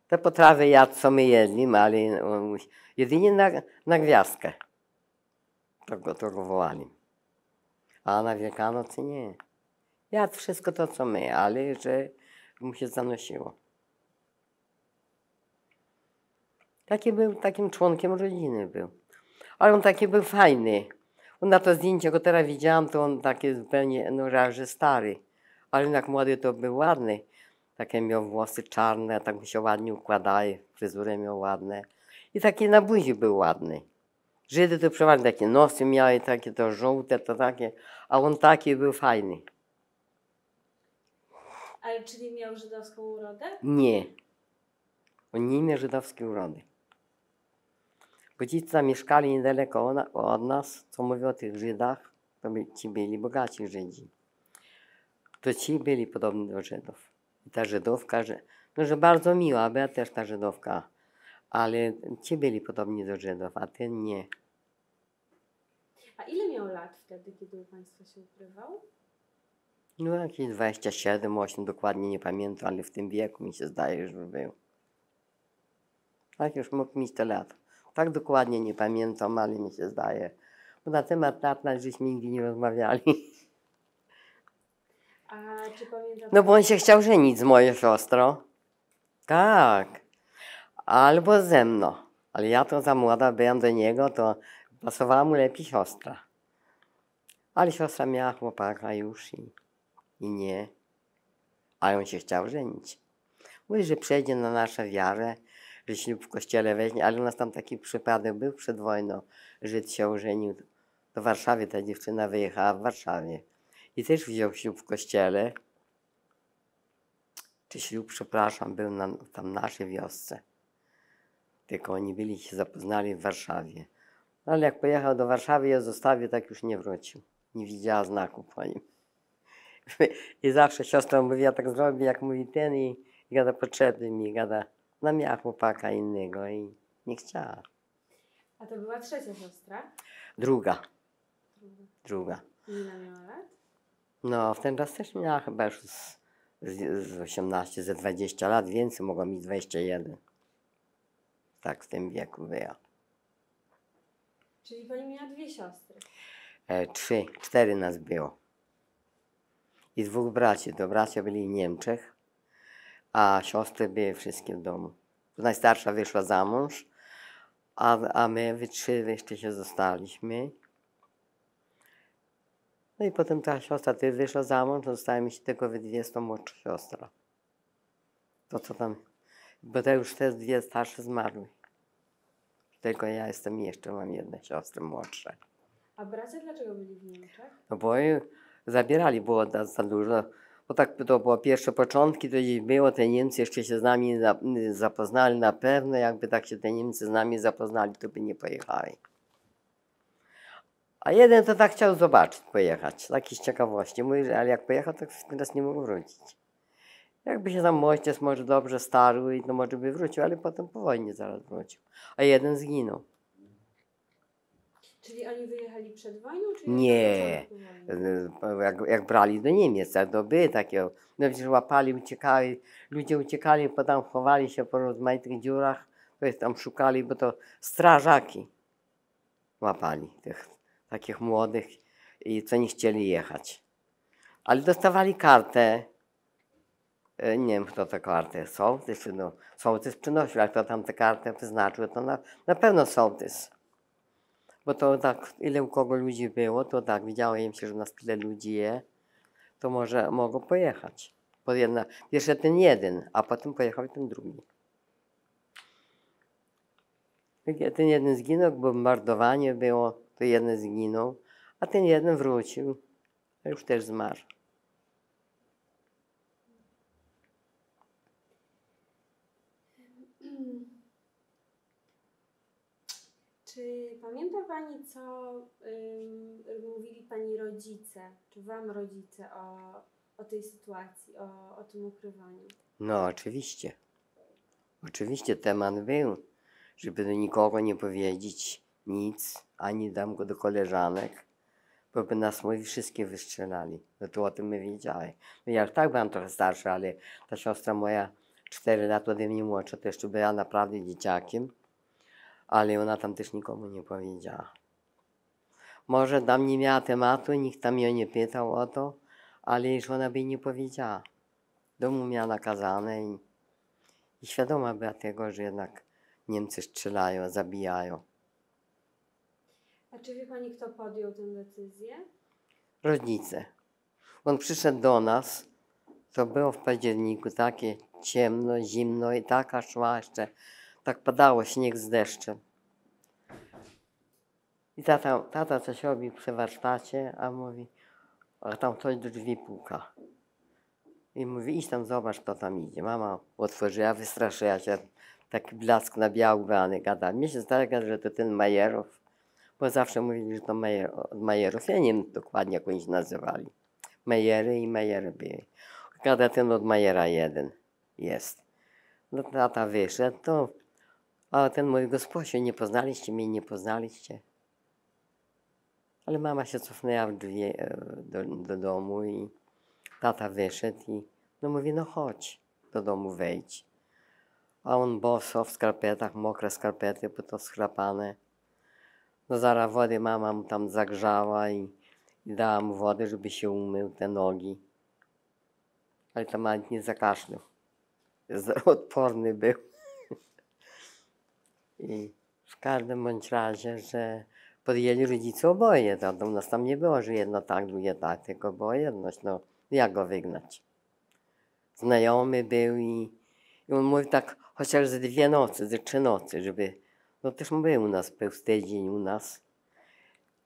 Te potrawy jadł, co my jedli, ale jedynie na gwiazdkę. To go wołali. A na Wielkanoc nie. Jadł wszystko to, co my, ale że mu się zanosiło. Takim członkiem rodziny był. Ale on taki był fajny. On na to zdjęcie, go teraz widziałam, to on taki zupełnie, no że stary. Ale jak młody to był ładny. Takie miał włosy czarne, tak mu się ładnie układały, fryzurę miał ładne. I taki na buzi był ładny. Żydy to przeważnie takie nosy miały, takie to żółte, to takie, a on taki był fajny. Ale czyli miał żydowską urodę? Nie. On nie miał żydowskiej urody. Bo ci, co mieszkali niedaleko od nas, co mówią o tych Żydach, to ci byli bogaci Żydzi. To ci byli podobni do Żydów. I ta Żydówka, że bardzo miła, była też ta Żydówka, ale ci byli podobni do Żydów, a ten nie. A ile miał lat wtedy, kiedy u Państwa się ukrywał? No jakieś 27, 8, dokładnie nie pamiętam, ale w tym wieku mi się zdaje, że był. Tak już mógł mieć te lata. Tak dokładnie nie pamiętam, ale mi się zdaje. Bo na temat lat żeśmy nigdy nie rozmawiali. A czy pamięta No bo on się chciał żenić z moją siostrą. Tak. Albo ze mną. Ale ja to za młoda byłam do niego, to pasowała mu lepiej siostra. Ale siostra miała chłopaka już i nie. A on się chciał żenić. Mówi, że przejdzie na naszą wiarę, że ślub w kościele weźmie, ale u nas tam taki przypadek był przed wojną. Żyd się ożenił. Do Warszawy ta dziewczyna wyjechała w Warszawie. I też wziął ślub w kościele. Czy ślub, przepraszam, był tam naszej wiosce. Tylko oni się zapoznali w Warszawie. No, ale jak pojechał do Warszawy, ja zostawił, tak już nie wrócił. Nie widziała znaku po nim. I zawsze siostra mówi, ja tak zrobię, jak mówi ten i gada potrzebny mi, gada, no miała chłopaka innego i nie chciała. A to była trzecia siostra? Druga. Druga. Ile miała lat? No, w ten czas też miała chyba już z 18, ze 20 lat, więcej, mogła mieć 21. Tak w tym wieku była. Czyli Pani miała dwie siostry? 3, 4 nas było. I 2 braci. To bracia byli w Niemczech, a siostry były wszystkie w domu. Najstarsza wyszła za mąż, a my 3 jeszcze się zostaliśmy. No i potem ta siostra też wyszła za mąż, została mi się tylko we 2 z tą młodsza siostra. To co tam, bo te już te 2 starsze zmarły. Tylko ja jestem jeszcze, mam 1 siostrę młodsze. A bracia dlaczego byli w Niemczech? No bo zabierali, było za dużo. Bo tak to było pierwsze początki, to gdzieś było, te Niemcy jeszcze się z nami zapoznali na pewno, jakby tak się te Niemcy z nami zapoznali, to by nie pojechali. A jeden to tak chciał zobaczyć, pojechać, taki z ciekawości. Mówi, że ale jak pojechał, to teraz nie mógł wrócić. Jakby się tam młodzież może dobrze starł, i to może by wrócił, ale potem po wojnie zaraz wrócił. A jeden zginął. Czyli oni wyjechali przed wojną, czy Nie. na początku wojny? Jak brali do Niemiec, to były takie, no przecież łapali, uciekali, ludzie uciekali, potem chowali się po rozmaitych dziurach, to jest tam szukali, bo to strażaki łapali tych takich młodych i co nie chcieli jechać. Ale dostawali kartę, nie wiem kto tę kartę, sołtys, no sołtys przynosił, ale kto tam tę kartę wyznaczył, to na pewno sołtys. Bo to tak, ile u kogo ludzi było, to tak, widziało im się, że u nas tyle ludzi jest, to może mogą pojechać. Pierwszy ten jeden, a potem pojechał ten drugi. Ten jeden zginął, bombardowanie było, to jeden zginął, a ten jeden wrócił, a już też zmarł. Czy pamięta Pani, co mówili Pani rodzice, czy Wam rodzice o tej sytuacji, o tym ukrywaniu? No oczywiście. Oczywiście temat był, żeby do nikogo nie powiedzieć nic, ani dam go do koleżanek, bo by nas moi wszystkie wystrzelali. No to o tym my wiedziałem. No ja już tak byłam trochę starszy, ale ta siostra moja 4 lata ode mnie młodsza, to jeszcze była naprawdę dzieciakiem, ale ona tam też nikomu nie powiedziała. Może tam nie miała tematu, nikt tam ją nie pytał o to, ale już ona by nie powiedziała. W domu miała nakazane i świadoma była tego, że jednak Niemcy strzelają, zabijają. A czy wie Pani, kto podjął tę decyzję? Rodzice. On przyszedł do nas, to było w październiku, takie ciemno, zimno i taka szła jeszcze, tak padało śnieg z deszczem. I tata coś robi przy warsztacie, a mówi, a tam ktoś do drzwi puka. I mówi, idź tam zobacz, kto tam idzie. Mama otworzyła, wystraszyła się, taki blask na biały brany, gada. Mnie się zdaje, że to ten Majerów, bo zawsze mówili, że to od Majerów. Ja nie wiem dokładnie, jak oni się nazywali. Majery i Majery były. Gada, ten od Majera jeden jest. No tata wyszedł, to, a ten mój Gosposiu, nie poznaliście mnie, nie poznaliście. Ale mama się cofnęła w drzwi do domu i tata wyszedł i no mówi, no chodź do domu, wejdź. A on boso w skarpetach, mokre skarpety, bo to schrapane. No zaraz wody mama mu tam zagrzała i dała mu wodę, żeby się umył te nogi. Ale tam nawet nie zakaszlał. Odporny był. I w każdym bądź razie, że podjęli rodzice oboje. To u nas tam nie było, że jedno tak, drugie tak, tylko była jedność. No, jak go wygnać? Znajomy był i on mówi tak, chociaż ze 2 nocy, ze 3 nocy, żeby, no też był u nas, był z tydzień u nas.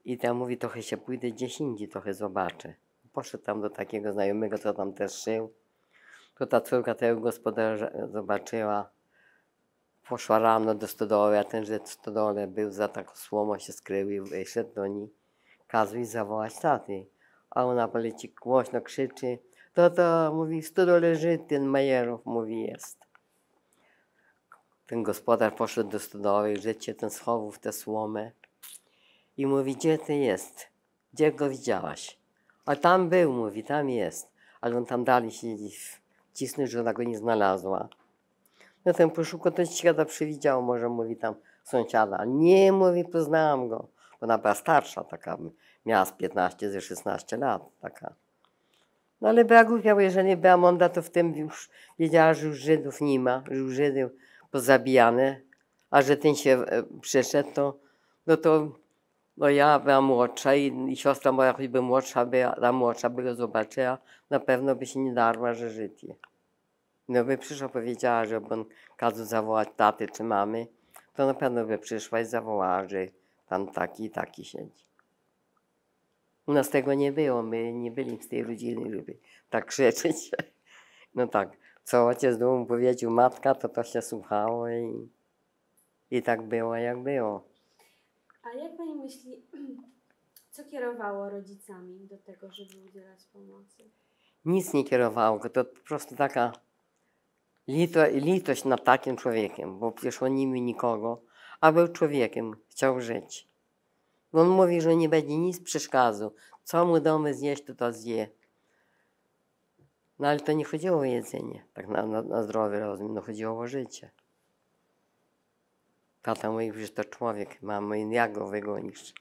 I tam mówi, trochę się pójdę gdzieś indziej, trochę zobaczę. Poszedł tam do takiego znajomego, co tam też żył. To ta córka tego gospodarza zobaczyła, poszła rano do stodoły, a ten, że w stodole był, za taką słomą się skrył i wyszedł do niej. Kazał jej zawołać taty. A ona poleci głośno krzyczy, to, mówi, w stodole żyje ten Majerów, mówi, jest. Ten gospodarz poszedł do stodoły, życie ten schował w tę słomę i mówi, gdzie ty jest? Gdzie go widziałaś? A tam był, mówi, tam jest. Ale on tam dalej siedzi, cisnął, że ona go nie znalazła. No ten poszukał, to świata przywidział, może mówi tam sąsiada. Nie, mówi, poznałam go. Bo ona była starsza taka, miała z 15, ze 16 lat taka. No ale była głupia, bo jeżeli była mądra, to w tym już wiedziała, że już Żydów nie ma, że już Żydów pozabijane, a że ten się przyszedł, no ja byłam młodsza i siostra moja, choćby młodsza była, ta młodsza by go zobaczyła, na pewno by się nie darła, że Żyd jest. No by przyszła, powiedziała, że on kazał zawołać taty czy mamy, to na pewno by przyszła i zawołała, że tam taki i taki siedzi. U nas tego nie było, my nie byli z tej rodziny, żeby tak krzyczeć. No tak, co ojciec domu powiedział matka, to się słuchało i tak było, jak było. A jak Pani myśli, co kierowało rodzicami do tego, żeby udzielać pomocy? Nic nie kierowało, to po prostu taka litość nad takim człowiekiem, bo przecież on nie miał nikogo, a był człowiekiem, chciał żyć. On mówi, że nie będzie nic przeszkadzał. Co mu damy zjeść, to zje. No ale to nie chodziło o jedzenie, tak na zdrowy rozum, no chodziło o życie. Tata mówi, że to człowiek, mama, jak go wygonisz?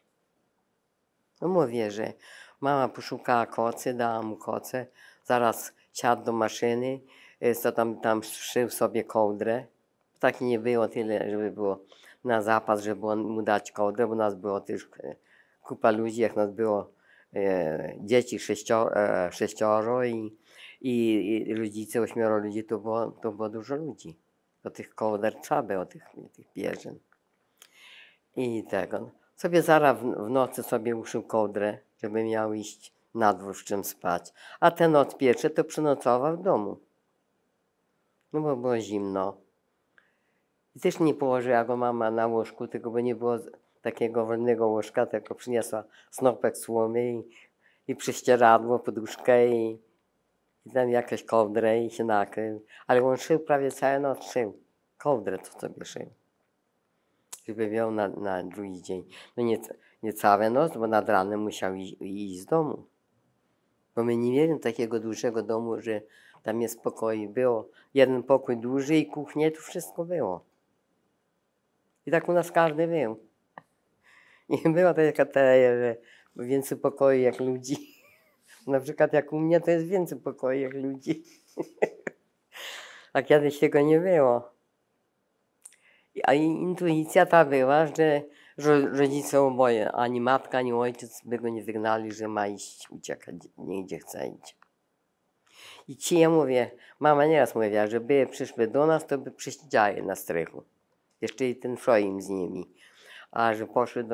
No mówię, że mama poszukała kocy, dała mu koce, zaraz siadł do maszyny, co tam szył sobie kołdrę. Tak nie było tyle, żeby było na zapas, żeby on mu dać kołdrę, bo nas było też kupa ludzi, jak nas było dzieci 6 i rodzice 8 ludzi, to było dużo ludzi. Do tych kołder trzeba było, tych pierzyn. I tego. Sobie zaraz w nocy sobie uszył kołdrę, żeby miał iść na dwór z czym spać. A ten od pierwszy to przenocował w domu. No bo było zimno. I też nie położyła go mama na łóżku, tylko bo nie było takiego wolnego łóżka, tylko przyniosła snopek słomy i prześcieradło, poduszkę i tam jakąś kołdrę i się nakrył. Ale on szył prawie całą noc, szył. Kołdrę to sobie szył. Żeby miał na drugi dzień. No nie całą noc, bo nad ranem musiał iść z domu. Bo my nie mieli takiego dużego domu, że tam jest pokoi. Było jeden pokój duży i kuchnia, tu wszystko było. I tak u nas każdy był. I była taka teoria, że więcej pokoi jak ludzi. Na przykład jak u mnie to jest więcej pokoi jak ludzi. A kiedyś tego nie było. A intuicja ta była, że rodzice oboje, ani matka, ani ojciec by go nie wygnali, że ma iść, uciekać, nigdzie chce iść. I ci ja mówię, mama nieraz mówiła, że by przyszły do nas, to by przysiedziały na strychu. Jeszcze i ten Freud z nimi. A że poszły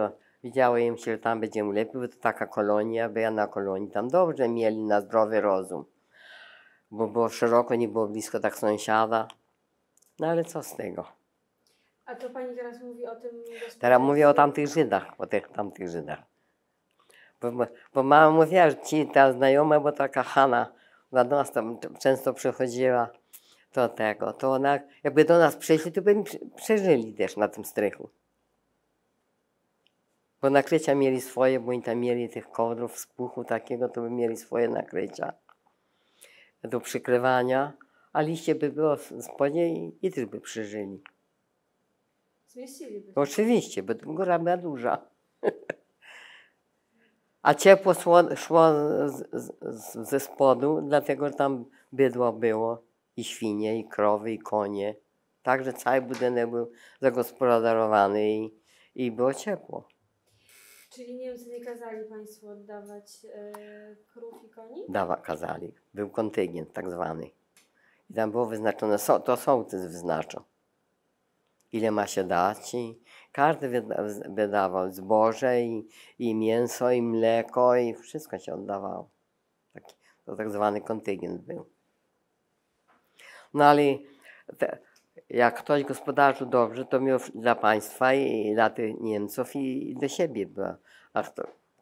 widziało im się, że tam będzie mu lepiej, bo to taka kolonia, była na kolonii. Tam dobrze mieli na zdrowy rozum. Bo było szeroko, nie było blisko tak sąsiada. No ale co z tego? A to pani teraz mówi o tym Teraz mówię o gospodarstwie? tamtych Żydach, o tych tamtych Żydach. Bo mama mówiła, że ta znajoma, bo taka Hanna, ona do nas tam często przychodziła, to ona, jakby do nas przyszli, to by przeżyli też na tym strychu. Bo nakrycia mieli swoje, bo oni tam mieli tych kołdrów z puchu takiego, to by mieli swoje nakrycia do przykrywania, a liście by było spodnie i też by przeżyli. Zmieściliby się. Oczywiście, bo góra była duża. A ciepło szło ze spodu, dlatego tam bydło było i świnie, i krowy, i konie. Także cały budynek był zagospodarowany i było ciepło. Czyli Niemcy nie kazali państwu oddawać krów i koni? Kazali. Był kontyngent tak zwany. I tam było wyznaczone, to sołtys wyznaczał, ile ma się dać i każdy wydawał zboże i mięso, i mleko, i wszystko się oddawało. To tak zwany kontyngent był. No ale jak ktoś gospodarzył dobrze, to miał dla państwa i dla tych Niemców i dla siebie było. A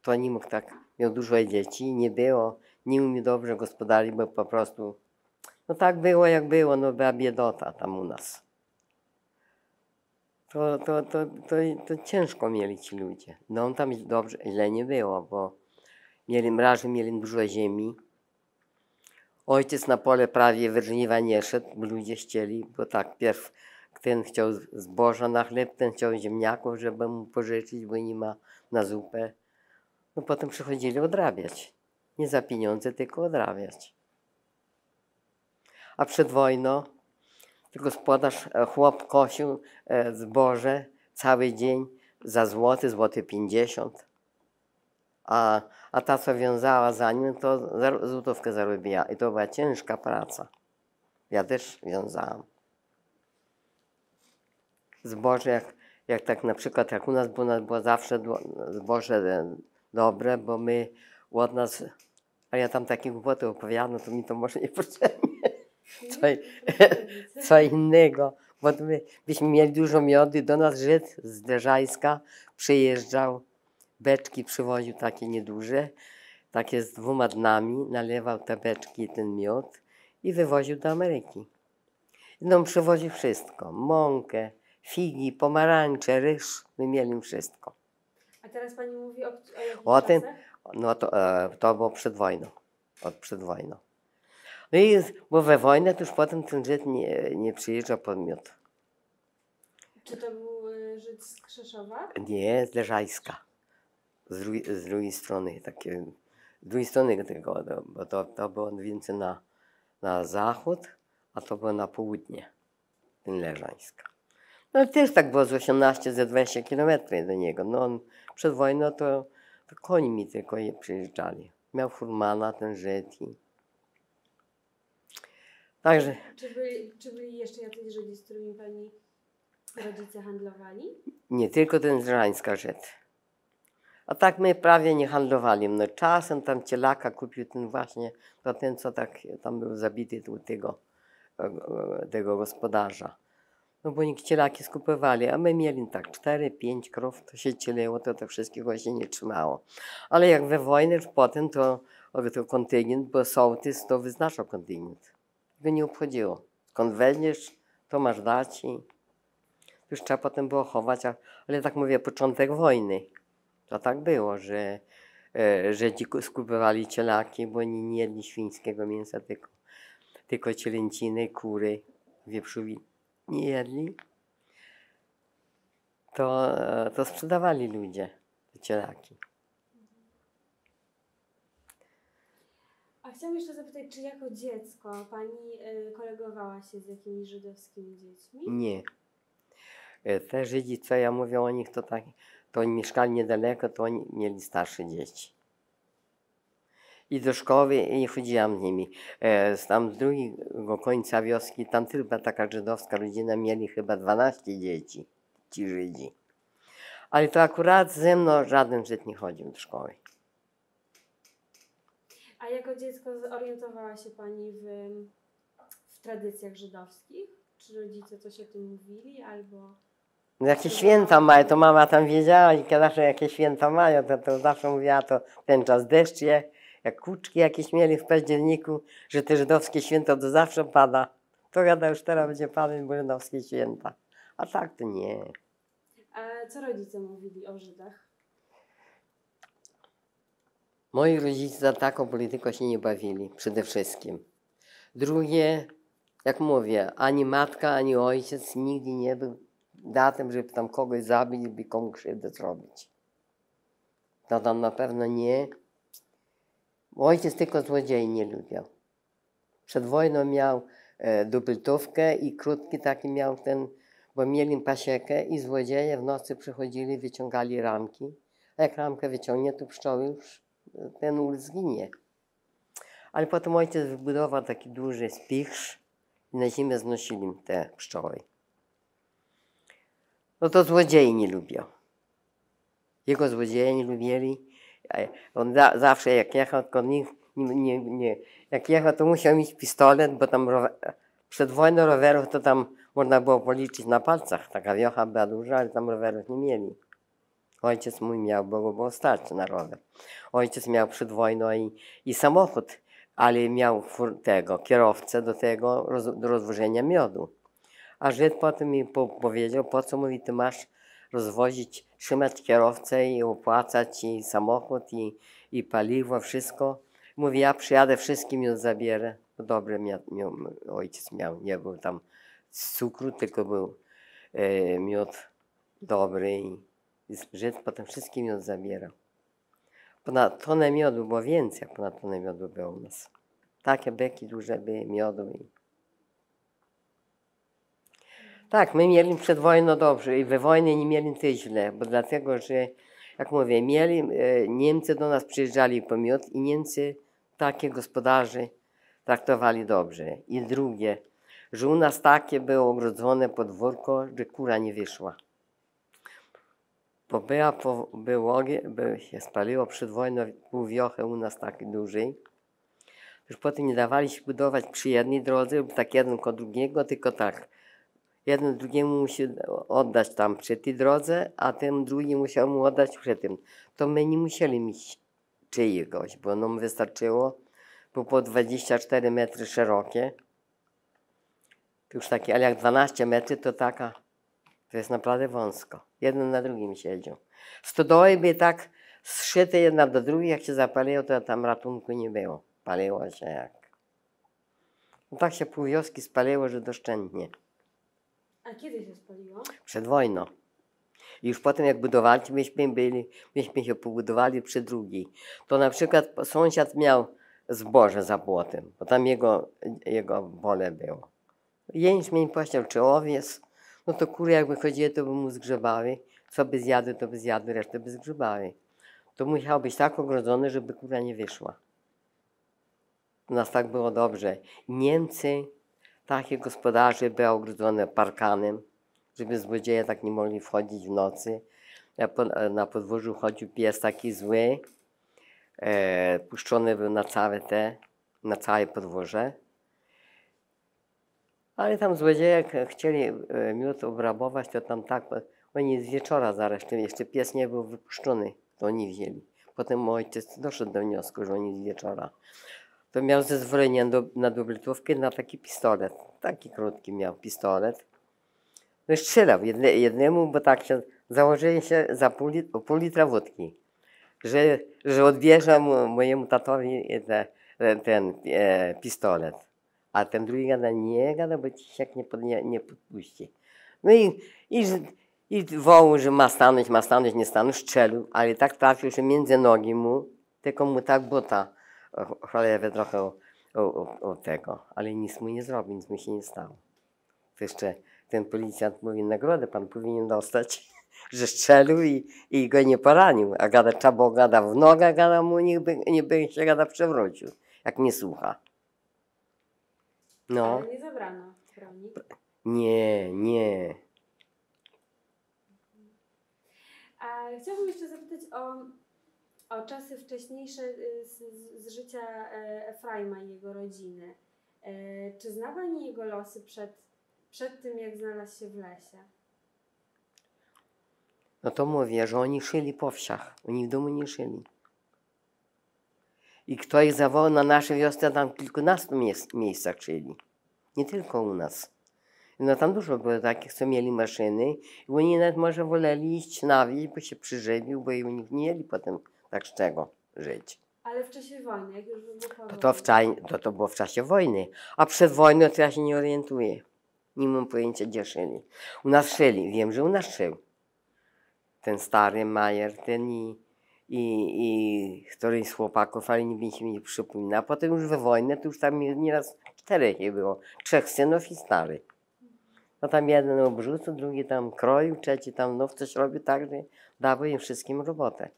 kto nie mógł tak, miał dużo dzieci, nie umiał dobrze gospodarzyć, bo po prostu, no tak było jak było, no była biedota tam u nas. To ciężko mieli ci ludzie. No on tam dobrze, źle nie było, bo mieli dużo ziemi. Ojciec na pole prawie w żniwa nie szedł, bo ludzie chcieli, bo tak, pierw ten chciał zboża na chleb, ten chciał ziemniaków, żeby mu pożyczyć, bo nie ma na zupę. No potem przychodzili odrabiać. Nie za pieniądze, tylko odrabiać. A przed wojną gospodarz, chłop kosił zboże cały dzień za złoty 50. A ta, co wiązała za nim, to złotówkę zarobiła. I to była ciężka praca. Ja też wiązałam. Zboże, jak tak na przykład, jak u nas było zawsze zboże dobre, bo my od nas, a ja tam takie głupoty opowiadam, to mi to może nie potrzebnie. Co innego. Bo byśmy mieli dużo miodu i do nas Żyd z Leżajska przyjeżdżał, beczki przywoził takie nieduże, takie z 2 dnami, nalewał te beczki i ten miód i wywoził do Ameryki. I on przywoził wszystko, mąkę, figi, pomarańcze, ryż, my mieli wszystko. A teraz pani mówi o O jakich tym, czasach? no to było przed wojną, przed wojną. No i bo we wojnę to już potem ten Żyd nie przyjeżdżał pod miód. Czy to był Żyd z Krzeszowa? Nie, z Leżajska. Z drugiej strony, z drugiej strony tego, bo to było więcej na zachód, a to było na południe, ten Leżajska. No też tak było z 18, ze 20 kilometrów do niego. No on przed wojną to koni mi tylko przyjeżdżali. Miał furmana, ten Żyd. Także Czy byli jeszcze jacyś Żydzi, z którymi pani Rodzice handlowali? Nie tylko ten z Żańska Żyd. A tak my prawie nie handlowali. No czasem tam cielaka kupił ten właśnie, to ten co tak tam był zabity u tego gospodarza. No bo nikt cielaki skupowali, a my mieli tak 4-5 krów, to się cieleło, to wszystkiego się nie trzymało. Ale jak we wojnie już potem to kontyngent, bo sołtys to wyznaczał kontyngent. Go nie obchodziło. Skąd weźmiesz, to masz dać i już trzeba potem było chować, ale tak mówię, początek wojny. To tak było, że Żydzi skupowali cielaki, bo oni nie jedli świńskiego mięsa, tylko cielęciny, kury, wieprzowiny nie jedli. To sprzedawali ludzie, te cielaki. A chciałam jeszcze zapytać, czy jako dziecko pani kolegowała się z jakimiś żydowskimi dziećmi? Nie. Te Żydzi, co ja mówię o nich, to oni mieszkali niedaleko, to oni mieli starsze dzieci. I do szkoły nie chodziłam z nimi. Tam z drugiego końca wioski, tam tylko taka żydowska rodzina, mieli chyba 12 dzieci, ci Żydzi. Ale to akurat ze mną żaden Żyd nie chodził do szkoły. A jako dziecko zorientowała się pani w tradycjach żydowskich? Czy rodzice coś o tym mówili, albo... No jakie święta mają, to mama tam wiedziała i zawsze jakie święta mają, to zawsze mówiła, to ten czas deszcz je, jak kuczki jakieś mieli w październiku, że te żydowskie święta to zawsze pada. To gada już teraz będzie padać, bo żydowskie święta. A tak to nie. A co rodzice mówili o Żydach? Moi rodzice za taką polityką się nie bawili, przede wszystkim. Drugie, jak mówię, ani matka, ani ojciec nigdy nie był datem, żeby tam kogoś zabić, żeby komuś krzywdę zrobić. To tam na pewno nie. Ojciec tylko złodziei nie lubił. Przed wojną miał dubeltówkę i krótki taki miał ten, bo mieli pasiekę i złodzieje w nocy przychodzili, wyciągali ramki. A jak ramkę wyciągnie, to pszczoły już ten ul zginie. Ale potem ojciec wybudował taki duży spichrz i na zimę znosili te pszczoły. No to złodziei nie lubią. Jego złodzieje nie lubili. On zawsze jak jechał, tylko jak jechał, to musiał mieć pistolet, bo tam przed wojną rowerów to tam można było policzyć na palcach. Taka wiocha była duża, ale tam rowerów nie mieli. Ojciec mój miał, bo było stać na rower. Ojciec miał przed wojną i samochód, ale miał tego kierowcę do rozwożenia miodu. A Żyd potem mi powiedział, po co mówi, ty masz rozwozić, trzymać kierowcę i opłacać i samochód i paliwo, wszystko. Mówi, ja przyjadę, wszystkim miód zabierę. Dobry ojciec miał, nie był tam z cukru, tylko był miód dobry i Żyd potem wszystkim miód zabierał. Ponad tonę miodu, bo więcej jak ponad tonę miodu było u nas. Takie beki duże były miodu. Tak, my mieli przed wojną dobrze i we wojnie nie mieli tyle źle, bo dlatego, że jak mówię, Niemcy do nas przyjeżdżali po miód i Niemcy takie gospodarzy traktowali dobrze. I drugie, że u nas takie było ogrodzone podwórko, że kura nie wyszła. Bo się spaliło przed wojną pół wiochy u nas taki dużej. Już potem nie dawali się budować przy jednej drodze, tak jeden koło drugiego, tylko tak. Jeden drugiemu musi oddać tam przy tej drodze, a ten drugi musiał mu oddać przy tym. To my nie musieli mieć czyjegoś, bo nam wystarczyło, bo po 24 metry szerokie. To już takie, ale jak 12 metrów, to jest naprawdę wąsko. Jeden na drugim siedział. Stodoły by tak zszyte jedna do drugiej, jak się zapaliło, to tam ratunku nie było. Paliło się jak. No tak się pół wioski spaliło, że doszczętnie. A kiedy się spaliło? Przed wojną. I już potem jak budowali, myśmy się pobudowali przy drugiej. To na przykład sąsiad miał zboże za płotem, bo tam jego pole było. Jęczmień posiał czy owiec, no to kury jakby chodziły, to by mu zgrzebały. Co by zjadły, to by zjadły, resztę by zgrzebały. To musiało być tak ogrodzone, żeby kura nie wyszła. U nas tak było dobrze. Niemcy, takie gospodarze były ogrodzone parkanem, żeby złodzieje tak nie mogli wchodzić w nocy. Na podwórzu chodził pies taki zły, puszczony był na całe podwórze. Ale tam złodzieje jak chcieli miód obrabować, to tam tak, oni z wieczora zaraz, jeszcze pies nie był wypuszczony, to oni wzięli. Potem mój ojciec doszedł do wniosku, że oni z wieczora. To miał zezwolenie na dubeltówkę, na taki pistolet. Taki krótki miał pistolet. No i strzelał jednemu, bo tak się założyli się za pół litra wódki, że odbierze mojemu tatowi ten pistolet. A ten drugi gada, bo ci się nie podpuści. No i wołał, że ma stanąć, nie stanąć, strzelił, ale tak trafił, że między nogi mu, tylko mu tak buta cholewy trochę o tego, ale nic mu nie zrobił, nic mu się nie stało. To jeszcze ten policjant mówi, nagrodę pan powinien dostać, że strzelił i go nie poranił, a gada, trzeba było gada w nogę, gada mu, nie by się gada przewrócił, jak nie słucha. No. Ale nie zabrano broni. Nie. A chciałabym jeszcze zapytać o czasy wcześniejsze z życia Efraima i jego rodziny. Czy zna Pani jego losy przed tym, jak znalazł się w lesie? No to mówię, że oni szyli po wsiach, oni w domu nie szyli. I kto ich zawołał na naszej wiosce, tam w kilkunastu miejscach szyli. Nie tylko u nas. No tam dużo było takich, co mieli maszyny i oni nawet może woleli iść na wieś, bo się przyżywił, bo i u nich nie mieli potem tak z czego żyć. Ale w czasie wojny, jak już wybuchła To było w czasie wojny. A przed wojną to ja się nie orientuję. Nie mam pojęcia, gdzie szyli. U nas szyli, wiem, że u nas szył. Ten stary Majer, ten i któryś z chłopaków, ale nie mi się nie przypomina. A potem już we wojnę, to już tam nieraz 4 ich było. 3 synów i stary. No tam jeden obrzucał, drugi tam kroił, trzeci tam no coś robił tak, że dawał im wszystkim robotę.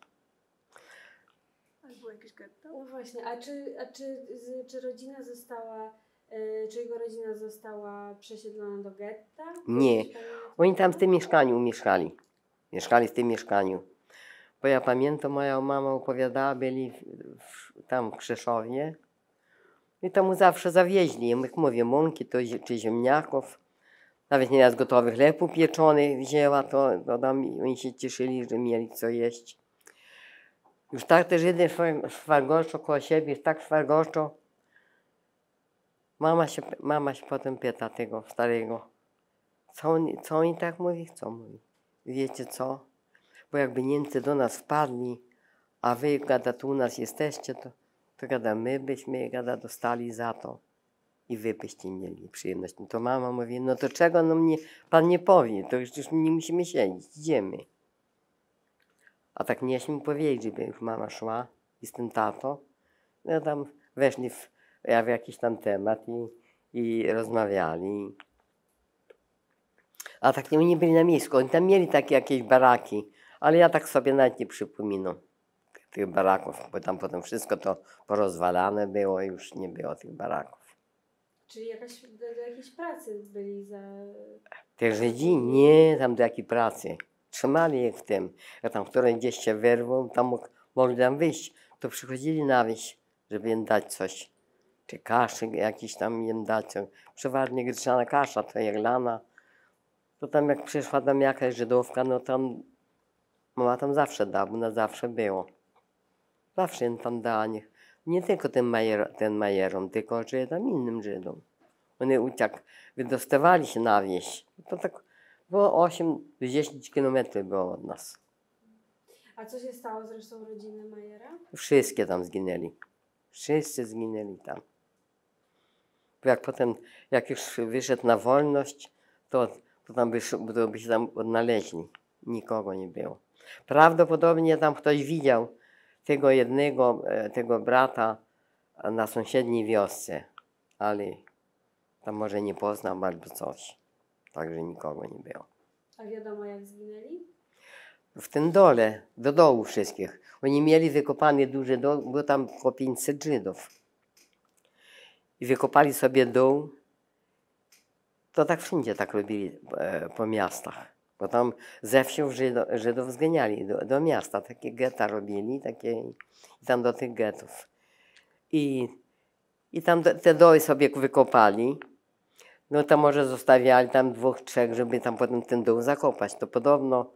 A było jakieś getto? No właśnie, czy rodzina została, czy jego rodzina została przesiedlona do getta? Nie, oni tam w tym mieszkaniu mieszkali. Mieszkali w tym mieszkaniu. Bo ja pamiętam, moja mama opowiadała, byli tam w Krzeszowie i tam mu zawsze zawieźli, jak mówię, mąki to, czy ziemniaków. Nawet nieraz gotowy chleb upieczony wzięła, to tam oni się cieszyli, że mieli co jeść. Już tak te Żydy szwargoczą koło siebie, tak szwargoczą. Mama się potem pyta tego starego, co oni tak mówi? Co mówi? Wiecie co? Bo jakby Niemcy do nas wpadli, a wy gada tu u nas jesteście, to gada my byśmy gada dostali za to. I wy byście mieli przyjemność. No to mama mówi, no to czego pan nie powie, to już nie musimy siedzieć, idziemy. A tak nie śmiem powiedzieć, żeby już mama szła i z tym tato. No tam weszli w jakiś tam temat i rozmawiali. A tak nie byli na miejscu, oni tam mieli takie jakieś baraki, ale ja tak sobie nawet nie przypominam tych baraków, bo tam potem wszystko to porozwalane było i już nie było tych baraków. Czyli do jakiejś pracy byli za... Tych Żydzi? Nie, tam do jakiej pracy. Trzymali ich w tym. Jak tam któryś gdzieś się wyrwał, tam mogli tam wyjść, to przychodzili na wieś, żeby im dać coś. Czy kaszy jakiś tam im dać. Przeważnie gryczana kasza, to jaglana. To tam jak przyszła tam jakaś Żydówka, no tam mama tam zawsze dała, bo na zawsze było. Zawsze im tam dała. Nie tylko tym Majerom, tylko że tam innym Żydom. Oni tak wydostawali się na wieś. To tak było 8-10 kilometrów było od nas. A co się stało z resztą rodziny Majera? Wszystkie tam zginęli. Wszyscy zginęli tam. Bo jak już wyszedł na wolność, to by się tam odnaleźli. Nikogo nie było. Prawdopodobnie tam ktoś widział tego brata na sąsiedniej wiosce, ale tam może nie poznał albo coś. Także nikogo nie było. A wiadomo jak zginęli? W tym dole, do dołu wszystkich. Oni mieli wykopany duży dół, było tam około 500 Żydów. I wykopali sobie dół. To tak wszędzie tak robili po miastach. Bo tam ze wsią Żydów zganiali do miasta. Takie getta robili, i tam do tych getów. I tam te doły sobie wykopali. No to może zostawiali tam 2, 3, żeby tam potem ten dół zakopać. To podobno,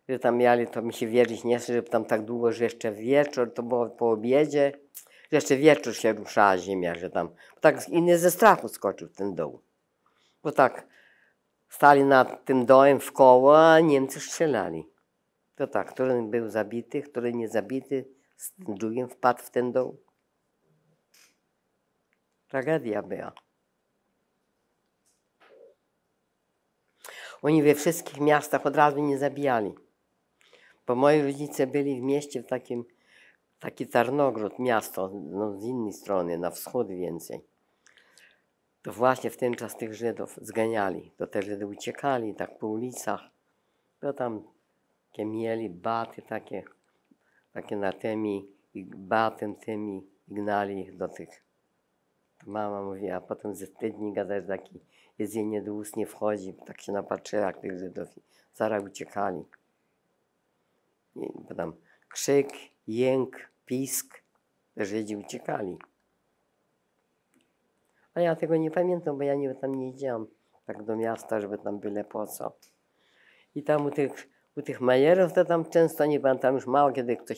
że tam mieli, to mi się wierzyć nie chce, żeby tam tak długo, że jeszcze wieczór, to było po obiedzie, że jeszcze wieczór się ruszała ziemia, że tam. Tak inny ze strachu skoczył ten dół. Bo tak stali nad tym dołem w koło, a Niemcy strzelali. To tak, który był zabity, który nie zabity, z tym drugim wpadł w ten dół. Tragedia była. Oni we wszystkich miastach od razu nie zabijali. Bo moi rodzice byli w mieście w taki Tarnogród, miasto, no, z innej strony, na wschód więcej. To właśnie w ten czas tych Żydów zganiali. To te Żydy uciekali tak po ulicach. To tam takie mieli baty takie na tymi, i batem tymi gnali ich do tych. Mama mówi, a potem ze tygodni gadać, taki jedzenie do ust nie wchodzi. Tak się napatrzyła jak tych Żydów i zaraz uciekali. I potem krzyk, jęk, pisk, Żydzi uciekali. A ja tego nie pamiętam, bo ja tam nie jeździłam tak do miasta, żeby tam byle po co. I tam u tych majerów to tam często, nie pamiętam już mało, kiedy ktoś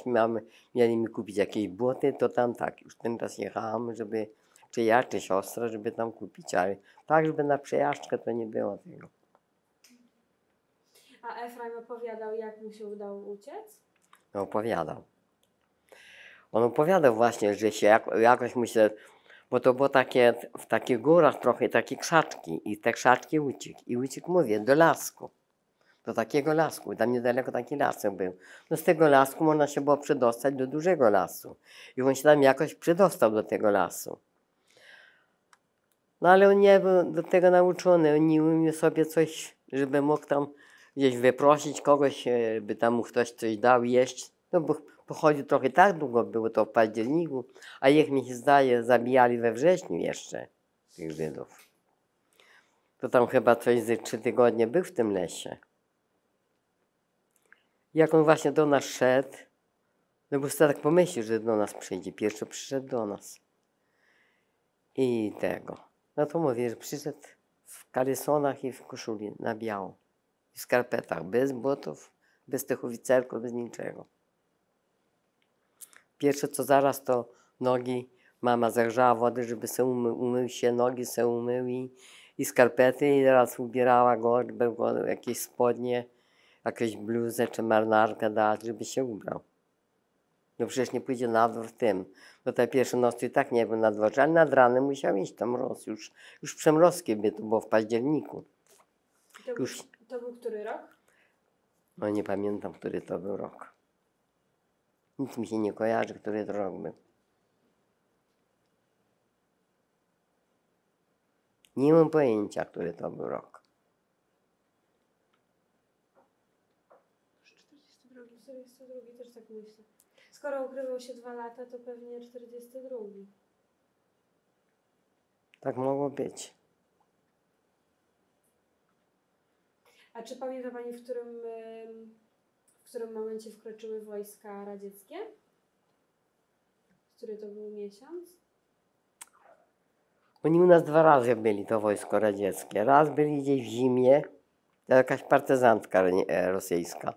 mieli mi kupić jakieś buty, to tam tak, już ten raz jechałam, żeby, czy ja, czy siostra, żeby tam kupić, ale tak, żeby na przejażdżkę to nie było tego. A Efraim opowiadał, jak mu się udało uciec? No, opowiadał. On opowiadał właśnie, że się jakoś myślę, bo to było w takich górach trochę takie krzaczki i te krzaczki uciekł. I uciekł, mówię, do lasku. Do takiego lasku. Tam niedaleko taki lasek był. No z tego lasku można się było przedostać do dużego lasu. I on się tam jakoś przedostał do tego lasu. No ale on nie był do tego nauczony. On nie umiał sobie coś, żeby mógł tam gdzieś wyprosić kogoś, by tam mu ktoś coś dał jeść. No bo pochodził trochę tak długo, było to w październiku, a ich mi się zdaje zabijali we wrześniu jeszcze, tych Żydów. To tam chyba coś ze 3 tygodnie był w tym lesie. Jak on właśnie do nas szedł, no bo tak pomyślał, że do nas przyjdzie. Pierwszy przyszedł do nas. I tego. No to mówię, że przyszedł w kalesonach i w koszuli na biało. W skarpetach, bez butów, bez tych oficerków, bez niczego. Pierwsze co zaraz to nogi, mama zagrzała wody, żeby se umył się, nogi se umył i skarpety i teraz ubierała go, żeby go jakieś spodnie, jakąś bluzę czy marynarkę dać, żeby się ubrał. No przecież nie pójdzie na dwór w tym. No te pierwsze noc to i tak nie był na dworze, ale nad ranem musiał iść tam mróz. Już przemrozkie by to było w październiku. To był który rok? No nie pamiętam, który to był rok. Nic mi się nie kojarzy, który to rok był. Nie mam pojęcia, który to był rok. 42 też tak myślę. Skoro ukrywał się 2 lata, to pewnie 42. Tak mogło być. A czy pamięta Pani, w którym momencie wkroczyły wojska radzieckie? Który to był miesiąc? Oni u nas 2 razy byli, to wojsko radzieckie. Raz byli gdzieś w zimie, to jakaś partyzantka rosyjska.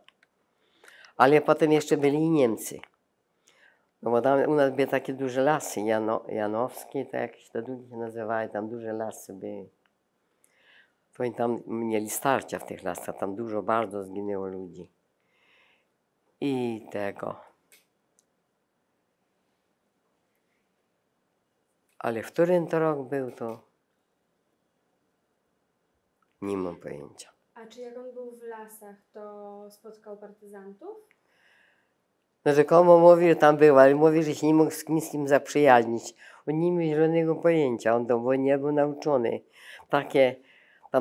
Ale potem jeszcze byli i Niemcy. No bo tam u nas były takie duże lasy, janowskie, to jakieś te drugie się nazywały, tam duże lasy były. To oni tam mieli starcia w tych lasach, tam dużo bardzo zginęło ludzi. I tego. Ale w którym to rok był, to nie mam pojęcia. A czy jak on był w lasach, to spotkał partyzantów? No rzekomo mówi, że tam był, ale mówi, że się nie mógł z kim zaprzyjaźnić. On nie miał żadnego pojęcia, on do wojny nie był nauczony.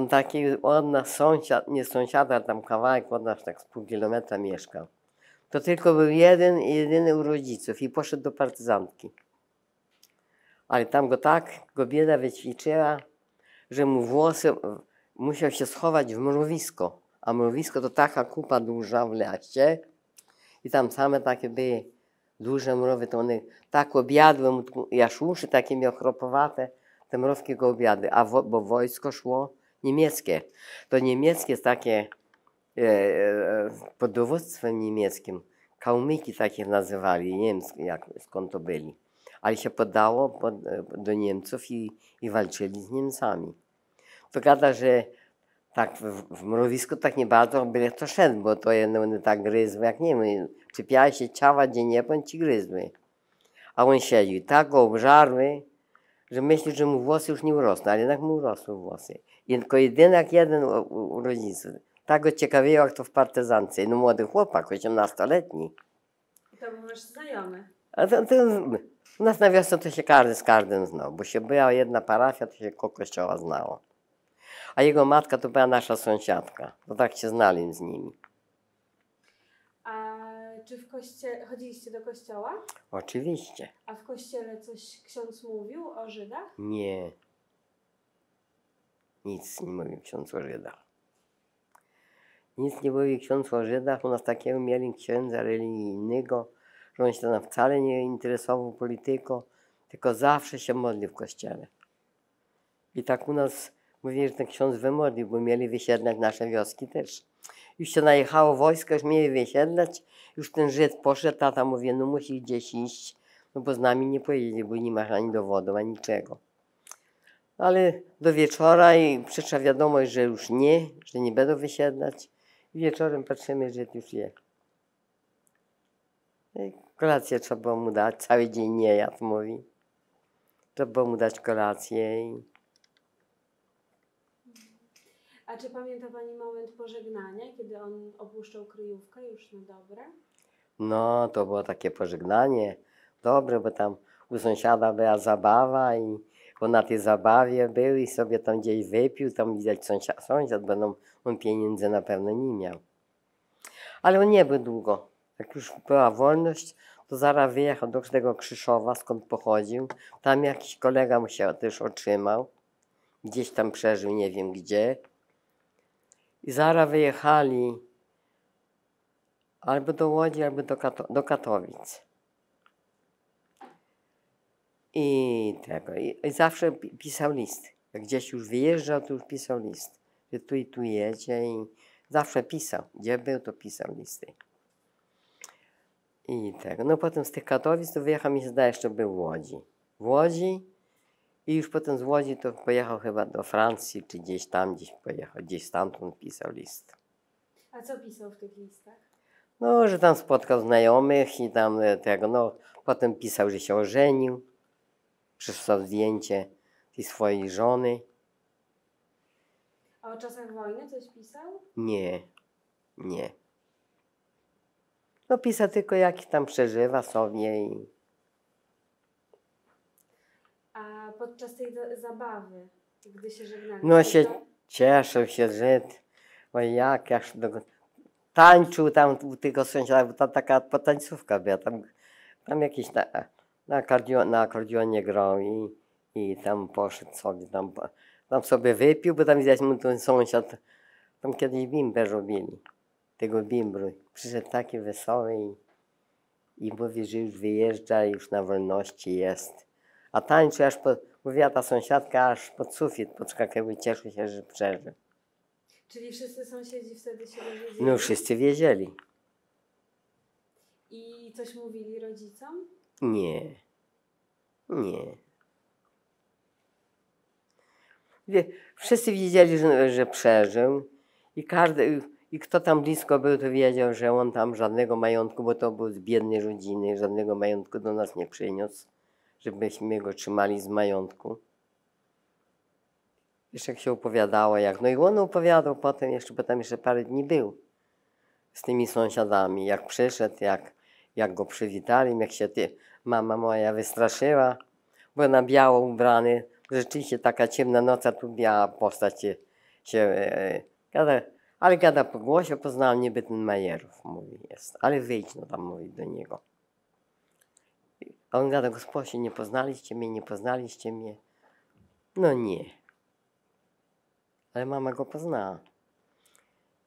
Taki od nas sąsiad, nie sąsiada, tam kawałek od nas, tak z pół kilometra mieszkał. To tylko był jedyny u rodziców i poszedł do partyzantki. Ale tam go bieda wyćwiczyła, że mu włosy musiał się schować w mrowisko. A mrowisko to taka kupa duża w lesie. I tam same takie były duże mrowy, to one tak obiadły mu, aż uszy takie miał chropowate, te mrówki go obiadły. Bo wojsko szło niemieckie. To niemieckie jest takie pod dowództwem niemieckim. Kałmyki takich nazywali, nie wiem skąd to byli. Ale się poddało do Niemców i walczyli z Niemcami. To gada, że tak w mrowisku tak nie bardzo byle kto szedł, bo to one tak gryzły, jak nie wiem, czepiały się ciała, gdzie nie bądź ci gryzły. A on siedział i tak go obżarły, że myśli, że mu włosy już nie urosną, ale jednak mu urosły włosy. I tylko jedynak jeden u rodziców. Tak go ciekawiło, jak to w partyzance. No młody chłopak, 18-letni. To był wasz znajomy. A to u nas na wiosce to się każdy z każdym znał, bo się była jedna parafia, to się koło kościoła znało. A jego matka to była nasza sąsiadka. To tak się znali z nimi. A czy chodziliście do kościoła? Oczywiście. A w kościele coś ksiądz mówił o Żydach? Nie. Nic nie mówił ksiądz o Żydach. Nic nie mówił ksiądz o Żydach. U nas takiego mieli księdza religijnego, że on się tam wcale nie interesował polityką, tylko zawsze się modlił w kościele. I tak u nas mówili, że ten ksiądz wymodlił, bo mieli wysiedlać nasze wioski też. Już się najechało wojsko, już mieli wysiedlać, już ten Żyd poszedł, tata mówi, no musi gdzieś iść, no bo z nami nie pojedzie, bo nie masz ani dowodów, ani niczego. Ale do wieczora i przyszła wiadomość, że już nie, że nie będą wysiedlać. I wieczorem patrzymy, że już je. I kolację trzeba było mu dać, cały dzień nie jadł, mówi. Trzeba było mu dać kolację i... A czy pamięta pani moment pożegnania, kiedy on opuszczał kryjówkę już na dobre? No, to było takie pożegnanie dobre, bo tam u sąsiada była zabawa i on na tej zabawie był i sobie tam gdzieś wypił, tam widać sąsiad, bo on pieniędzy na pewno nie miał. Ale on nie był długo. Jak już była wolność, to zaraz wyjechał do tego Krzyszowa, skąd pochodził. Tam jakiś kolega mu się też otrzymał. Gdzieś tam przeżył, nie wiem gdzie. I zaraz wyjechali albo do Łodzi, albo do Katowic. I zawsze pisał listy. Jak gdzieś już wyjeżdżał, to już pisał list. Że tu i tu jedzie i zawsze pisał. Gdzie był, to pisał listy. No potem z tych Katowic to wyjechał, mi się zdaje, jeszcze był w Łodzi. W Łodzi i już potem z Łodzi to pojechał chyba do Francji, czy gdzieś tam, gdzieś pojechał, gdzieś stamtąd pisał list. A co pisał w tych listach? No, że tam spotkał znajomych i tam potem pisał, że się ożenił. Przysłał zdjęcie tej swojej żony. A o czasach wojny coś pisał? Nie. No pisał tylko jak tam przeżywa sobie i... A podczas tej zabawy, gdy się żegnali? No się cieszył się Żyd. O jak aż tańczył tam u tego sąsiada, bo tam taka potańcówka była. Tam jakiś na akordeonie grał i tam poszedł sobie, tam sobie wypił, bo tam widać mu ten sąsiad, tam kiedyś bimbę robili, tego bimbru. Przyszedł taki wesoły i mówi, że już wyjeżdża, już na wolności jest. A tańczył mówiła ta sąsiadka, aż pod sufit podskakiwał i cieszył się, że przeżył. Czyli wszyscy sąsiedzi wtedy się dowiedzieli? No wszyscy wiedzieli. I coś mówili rodzicom? Nie. Wszyscy wiedzieli, że przeżył i kto tam blisko był, to wiedział, że on tam żadnego majątku, bo to był z biednej rodziny, żadnego majątku do nas nie przyniósł, żebyśmy go trzymali z majątku. Jeszcze jak się opowiadało, no i on opowiadał potem bo tam jeszcze parę dni był z tymi sąsiadami, jak przyszedł, jak go przywitali, jak się mama moja wystraszyła, bo na biało ubrany, rzeczywiście taka ciemna noc, a tu biała postać się gada, ale gada po głosie, poznałem, niby ten Majerów, mówi, jest, ale wyjdź, no tam mówi do niego. A on gada, Gosposie, nie poznaliście mnie? No nie. Ale mama go poznała.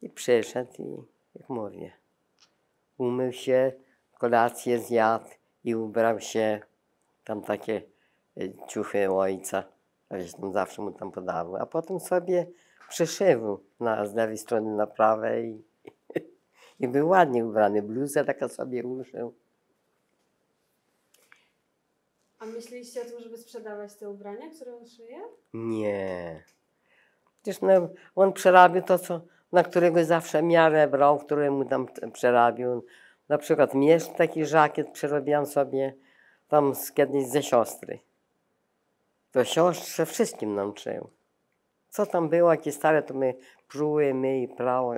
I przyszedł i, jak mówię, umył się, kolację zjadł i ubrał się, tam takie ciuchy ojca, zresztą zawsze mu tam podawał, a potem sobie przeszywał z lewej strony na prawej i był ładnie ubrany, bluzę taka sobie uszył. A myśleliście o tym, żeby sprzedawać te ubrania, które on szyje? Nie. Przecież no, on przerabiał to, na którego zawsze miarę brał, któremu tam przerabił. Na przykład miecz, taki żakiet przerobiłam sobie tam kiedyś ze siostry. To siostrze wszystkim nam szył. Co tam było, jakie stare, to my pruły, i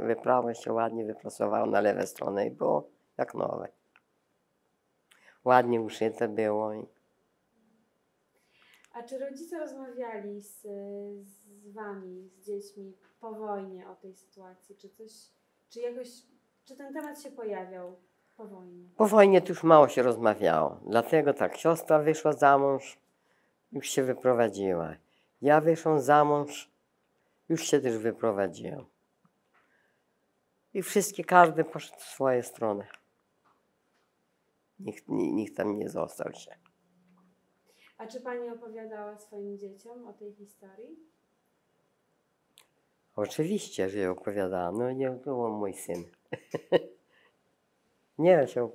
wyprało się ładnie wyprasowało na lewą stronę i było jak nowe. Ładnie uszyte było. A czy rodzice rozmawiali z wami, z dziećmi po wojnie o tej sytuacji? Czy ten temat się pojawiał po wojnie? Po wojnie to już mało się rozmawiało. Dlatego tak, siostra wyszła za mąż, już się wyprowadziła. Ja wyszłam za mąż, już się też wyprowadziłem. I każdy poszedł w swoją stronę. Nikt tam nie został się. A czy pani opowiadała swoim dzieciom o tej historii? Oczywiście, że opowiadałam. No nie było mój syn.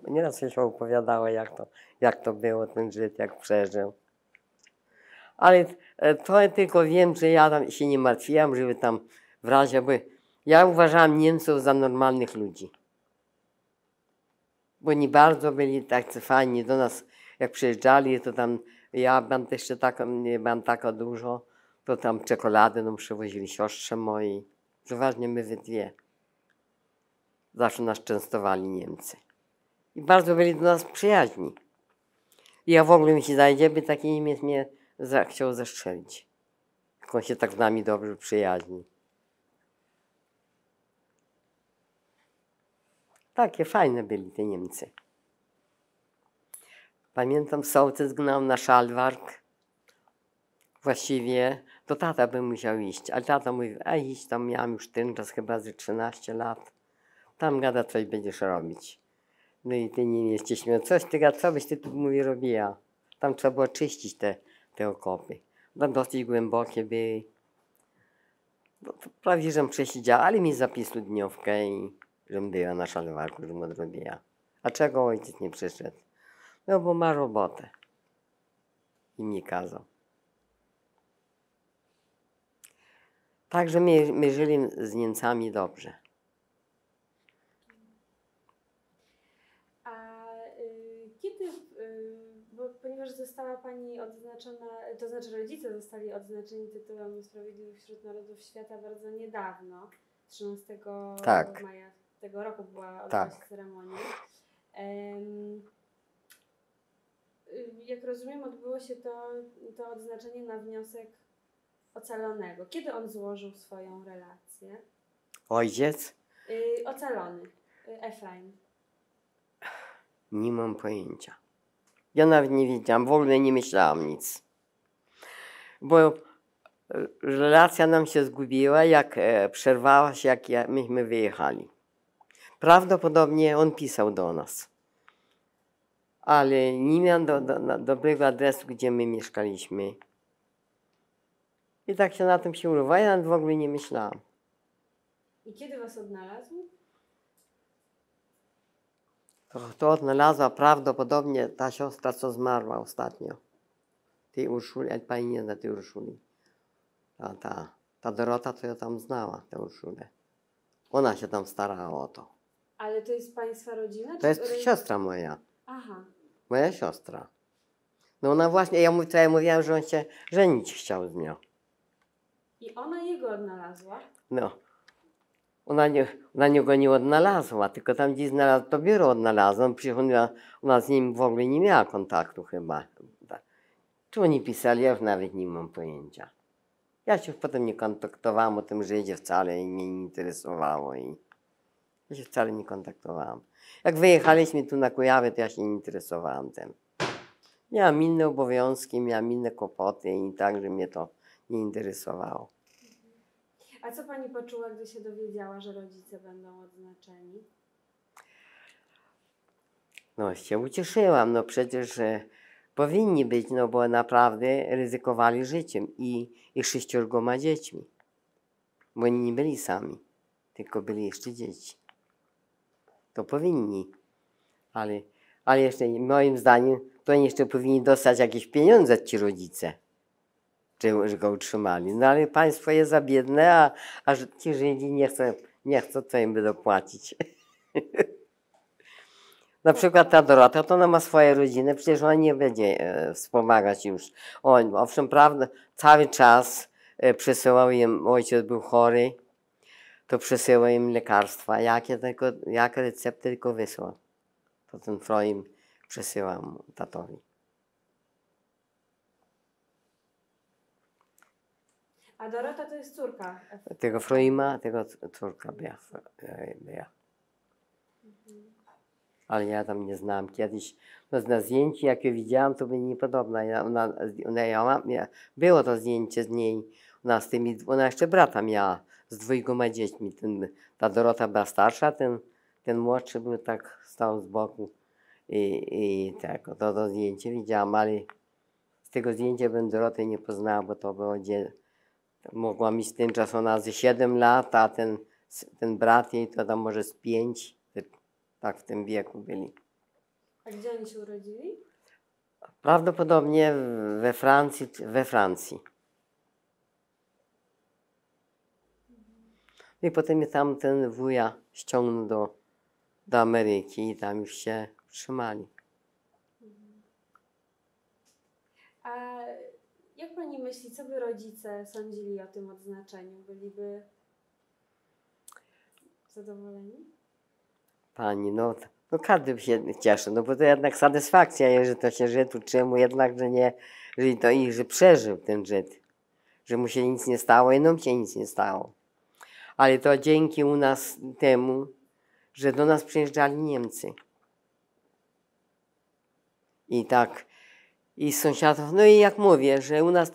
Nieraz się opowiadało, jak to było, ten Żyd, jak przeżył. Ale to tylko wiem, że ja tam się nie martwiłam, żeby tam w razie, bo ja uważałam Niemców za normalnych ludzi. Bo nie bardzo byli tacy fajni do nas, jak przyjeżdżali, to tam ja nie mam tak dużo, to tam czekolady nam przywozili siostrze mojej. Przeważnie my we dwie. Zawsze nas częstowali Niemcy. I bardzo byli do nas przyjaźni. I ja w ogóle mi się zdaje, gdyby taki Niemiec mnie chciał zastrzelić. Jak on się tak z nami dobrze przyjaźni. Takie fajne byli te Niemcy. Pamiętam, sołtys gnał na szalwark. Właściwie to tata by musiał iść, ale tata mówi, a idź tam, miałam już ten czas chyba ze 13 lat. Tam gada, coś będziesz robić. No i ty nie jesteśmy, co byś ty tu mówi robiła? Tam trzeba było czyścić te okopy. No, dosyć głębokie były. No, to prawie, żem przesiedziała, ale mi zapisał dniówkę i żem była na szalwarku, żem odrobiła. A czego ojciec nie przyszedł? No bo ma robotę. I mi kazał. Także my żyli z Niemcami dobrze. A kiedy, ponieważ została pani odznaczona, to znaczy rodzice zostali odznaczeni tytułem Sprawiedliwych wśród Narodów Świata bardzo niedawno, 13 Tak. maja tego roku była Tak. ceremonia. Jak rozumiem, odbyło się to odznaczenie na wniosek ocalonego. Kiedy on złożył swoją relację? Ojciec? Ocalony, Efraim. Nie mam pojęcia. Ja nawet nie wiedziałam, w ogóle nie myślałam nic. Bo relacja nam się zgubiła, jak przerwała się, myśmy wyjechali. Prawdopodobnie on pisał do nas. Ale nie miał dobrego adresu, gdzie my mieszkaliśmy. I tak się na tym się urwała, ja nawet w ogóle nie myślałam. I kiedy was odnalazł? To odnalazła prawdopodobnie ta siostra, co zmarła ostatnio. Tej Urszuli, ale pani nie zna tej Urszuli. Ta Dorota, to ja tam znała, tę Urszulę. Ona się tam starała o to. Ale to jest państwa rodzina? To jest siostra moja. Aha. Moja siostra. No ona właśnie, ja mówiłam, że on się żenić chciał z nią. I ona jego odnalazła? No. Ona go nie odnalazła, tylko tam gdzieś znalazła, to biuro odnalazła. Przecież ona z nim w ogóle nie miała kontaktu chyba. Czy oni pisali, ja już nawet nie mam pojęcia. Ja się potem nie kontaktowałam o tym Żydzie wcale i mnie nie interesowało. Ja się wcale nie kontaktowałam. Jak wyjechaliśmy tu na Kujawy, to ja się nie interesowałam tym. Miałam inne obowiązki, miałam inne kłopoty i tak, że mnie to nie interesowało. A co pani poczuła, gdy się dowiedziała, że rodzice będą odznaczeni? No się ucieszyłam, no przecież powinni być, no bo naprawdę ryzykowali życiem i 6 dziećmi. Bo oni nie byli sami, tylko byli jeszcze dzieci. To powinni, ale jeszcze moim zdaniem to oni jeszcze powinni dostać jakieś pieniądze ci rodzice, że go utrzymali. No ale państwo jest za biedne, a że ci Żydzi nie chcą, to im będą płacić. Na przykład ta Dorota, to ona ma swoje rodziny, przecież ona nie będzie wspomagać już. Owszem, prawda, cały czas przesyłał im, ojciec był chory, to przesyłał im lekarstwa, jakie recepty tylko wysłał. To ten Freud przesyłał mu, tatowi. A Dorota to jest córka. Tego Freuma, tego córka była. Ale ja tam nie znam. Kiedyś no, na zdjęciu, jak ją widziałam, to by niepodobna. Było to zdjęcie z niej. Ona jeszcze brata miała z 2 dziećmi. Ta Dorota była starsza, ten młodszy był tak, stał z boku. I tak, to zdjęcie widziałam, ale z tego zdjęcia bym Doroty nie poznała, bo to było mogła mieć ten czas ona ze 7 lat, a ten brat jej to tam może z 5. Tak w tym wieku byli. A gdzie oni się urodzili? Prawdopodobnie we Francji. I potem mnie tam ten wuja ściągnął do Ameryki i tam już się trzymali. A jak pani myśli, co by rodzice sądzili o tym odznaczeniu? Byliby zadowoleni? Pani, no każdy by się cieszy, no bo to jednak satysfakcja jest, że to się Żyd uczył, jednak, że nie, że przeżył ten Żyd, że mu się nic nie stało i nam się nic nie stało. Ale to dzięki u nas temu, że do nas przyjeżdżali Niemcy. I tak, i sąsiadów, no i jak mówię, że u nas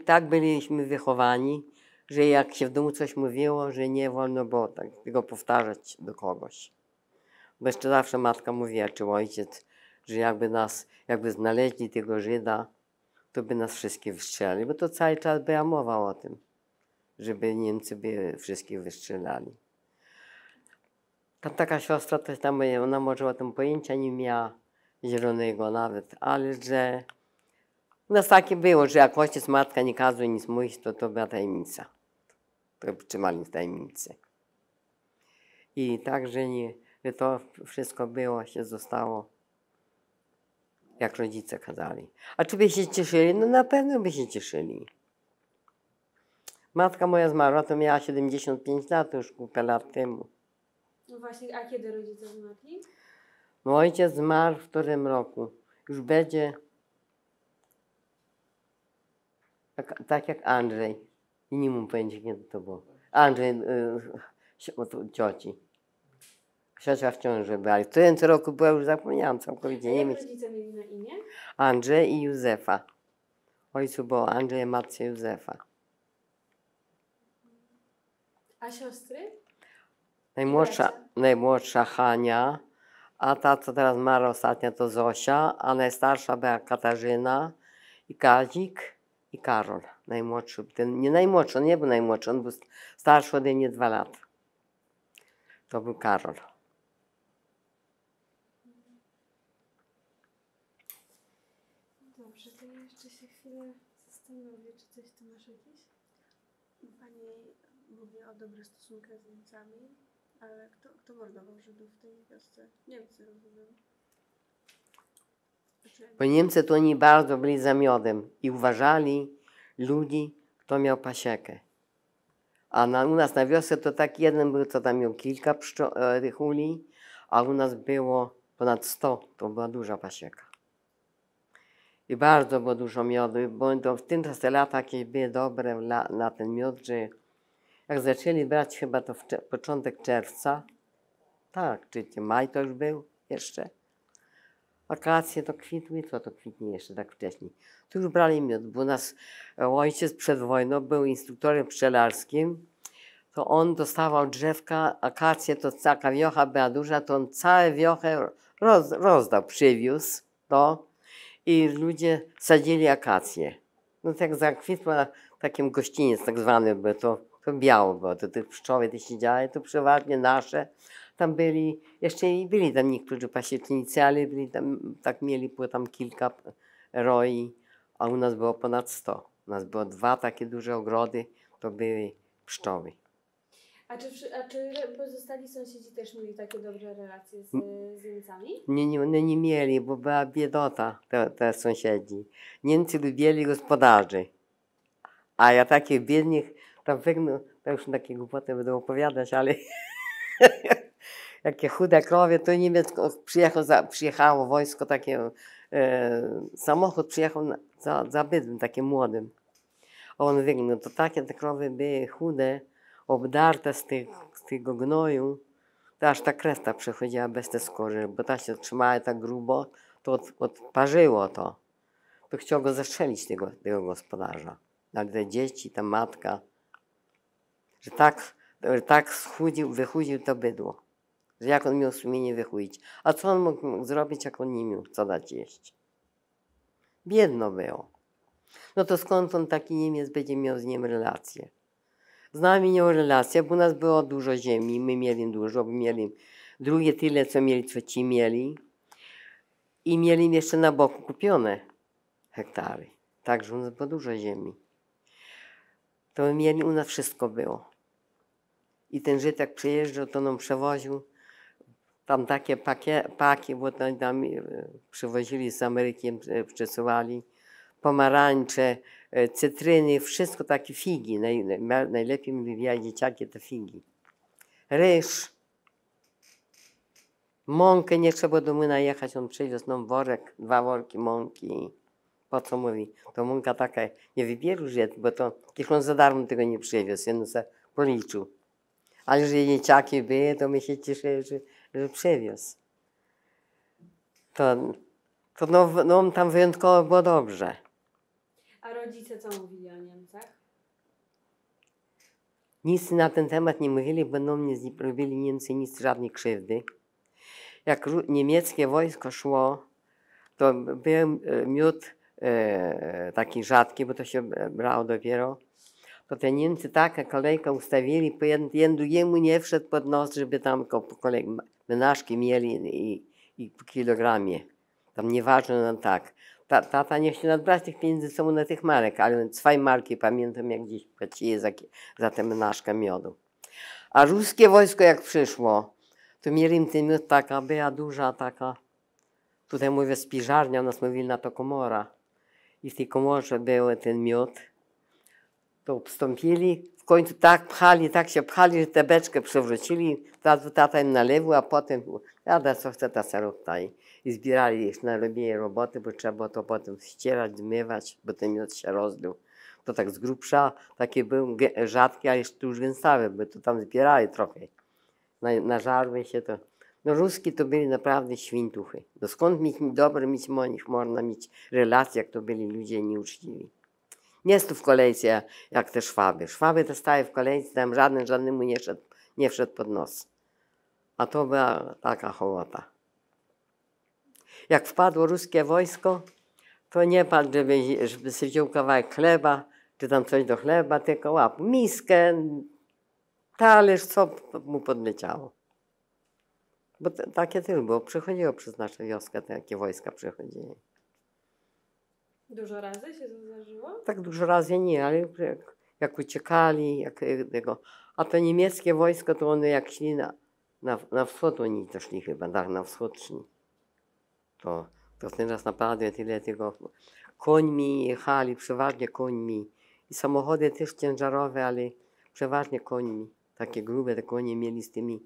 tak byliśmy wychowani, że jak się w domu coś mówiło, że nie wolno było tego powtarzać do kogoś. Bo jeszcze zawsze matka mówiła, czy ojciec, że jakby znaleźli tego Żyda, to by nas wszystkich wystrzelali, bo to cały czas była mowa o tym, żeby Niemcy by wszystkich wystrzelali. Tam taka siostra też tam, ona może o tym pojęcia nie miała zielonego nawet, ale że u nas takie było, że jak ojciec, matka nie kazał nic mówić, to była tajemnica. To trzymali tajemnicę. I także że to wszystko było, się zostało, jak rodzice kazali. A czy by się cieszyli? No na pewno by się cieszyli. Matka moja zmarła, to miała 75 lat, już kilka lat temu. No właśnie, a kiedy rodzice zmarli? No ojciec zmarł w którym roku? Już będzie tak jak Andrzej. I nie mam pojęcia, kiedy to było. Andrzej od cioci. Ciocia w ciąży była. Ale w którym to roku była, już zapomniałam całkowicie. A Nie jak wiem. rodzice mieli na imię? Andrzej i Józefa. Ojcu było Andrzej, a matce Józefa. A siostry? Najmłodsza Hania, a ta, co teraz zmarła ostatnia, to Zosia, a najstarsza była Katarzyna i Kazik i Karol. Najmłodszy, nie najmłodszy, on nie był najmłodszy, on był starszy ode mnie 2 lata. To był Karol. Dobrze, to ja jeszcze się chwilę zastanowię, czy coś tu masz jakieś? Pani mówi o dobrych stosunkach z Niemcami, ale kto mordował Żydów w tej wiosce? Niemcy, rozumiem. Bo Niemcy to oni bardzo byli za miodem i uważali ludzi, kto miał pasiekę. A u nas na wiosce to tak jeden był, co tam miał kilka tych uli, a u nas było ponad 100, to była duża pasieka. I bardzo było dużo miodu, bo to w tym te lata jakieś były dobre na ten miód, że jak zaczęli brać chyba to początek czerwca, tak, czy maj to już był jeszcze, Wakacje to kwitły, co to kwitnie jeszcze tak wcześniej. Tu już brali miód, bo nas ojciec przed wojną był instruktorem pszczelarskim, to on dostawał drzewka, akacje, to taka wiocha była duża, to on całe wiochę rozdał, przywiózł to i ludzie sadzili akacje. No tak zakwitła takim gościniec tak zwany był, to biało było, to te pszczoły te siedziały, to przeważnie nasze. Tam byli, jeszcze i byli tam niektórzy pasiecznicy, ale byli tam, tak mieli po tam kilka roi, a u nas było ponad 100. U nas było 2 takie duże ogrody, to były pszczoły. A czy pozostali sąsiedzi też mieli takie dobre relacje z Niemcami? Nie mieli, bo była biedota, te sąsiedzi. Niemcy lubili gospodarzy, a ja takich biednych, tam to już takie głupoty będę opowiadać, ale jakie chude krowie, to Niemiec przyjechało wojsko, takie samochód przyjechał za bydłem, takim młodym. A on wygnął, to takie te krowy były chude, obdarte z tego gnoju, to aż ta kresta przechodziła bez tej skóry, bo ta się trzymała tak grubo, to odparzyło to. To chciał go zastrzelić, tego gospodarza. Ale te dzieci, ta matka, że tak wychudził to bydło, że jak on miał sumienie wychudzić. A co on mógł zrobić, jak on nie miał co dać jeść? Biedno było. No to skąd on taki Niemiec będzie miał z nim relacje? Z nami miał relacje, bo u nas było dużo ziemi, my mieli dużo, bo mieli drugie tyle, co mieli, co ci mieli. I mieli jeszcze na boku kupione hektary. Także u nas było dużo ziemi. To mieli, u nas wszystko było. I ten Żyd jak przyjeżdżał, to nam przewoził tam takie paki, bo tam przywozili z Ameryki, przesuwali. Pomarańcze, cytryny, wszystko takie figi. Najlepiej mi wywijali dzieciaki te figi. Ryż. Mąkę nie trzeba do młyna jechać, on przywiózł nam worek, 2 worki mąki. Po co mówi? To mąka taka, nie wybieru Żyd, bo to niech on za darmo tego nie przywiózł, on se policzył. Ale że dzieciaki były, to my się cieszyli, że przywiózł. To no, tam wyjątkowo było dobrze. A rodzice co mówili o Niemcach? Nic na ten temat nie mówili, bo no mnie nie robili Niemcy nic, żadnej krzywdy. Jak niemieckie wojsko szło, to był miód taki rzadki, bo to się brało dopiero. To te Niemcy taką kolejkę ustawili, po jeden drugiemu nie wszedł pod nos, żeby tam po kolei menażki mieli i po kilogramie. Tam nieważne, no tak. Tata nie chciał nadbrać tych pieniędzy, co mu na tych marek, ale 2 marki pamiętam, jak gdzieś płacili za tę menażkę miodu. A ruskie wojsko jak przyszło, to mieli im ten miód taka, była duża taka, tutaj mówię spiżarnia, u nas mówili na to komora. I w tej komorze był ten miód. To wstąpili, w końcu tak się pchali, że tę beczkę przewrócili, tata im nalewał, a potem, jada co chce, ta serówka. I zbierali ich na robienie roboty, bo trzeba było to potem ścierać, zmywać, bo ten miód się rozlił. To tak z grubsza, taki był rzadki, ale jeszcze już gęstawy, bo to tam zbierali trochę. Nażarły się to. No Ruski to byli naprawdę świntuchy. No skąd mieć można mieć relacje, jak to byli ludzie nieuczciwi. Nie jest tu w kolejce jak te Szwaby. Szwaby to stały w kolejce, tam żadnemu nie wszedł pod nos. A to była taka hołota. Jak wpadło ruskie wojsko, to nie padł, żeby sobie wziął kawałek chleba, czy tam coś do chleba, tylko łapał miskę, talerz, co mu podleciało. Bo takie też było, przechodziło przez naszą wioskę, takie wojska przechodziły. Dużo razy się to zdarzyło? Tak dużo razy nie, ale jak uciekali, a to niemieckie wojsko, to one jak szli na wschód, oni to szli chyba, tak, na wschód szli. To teraz naprawdę tyle tego, końmi jechali, przeważnie końmi. I samochody też ciężarowe, ale przeważnie końmi. Takie grube te konie mieli z tymi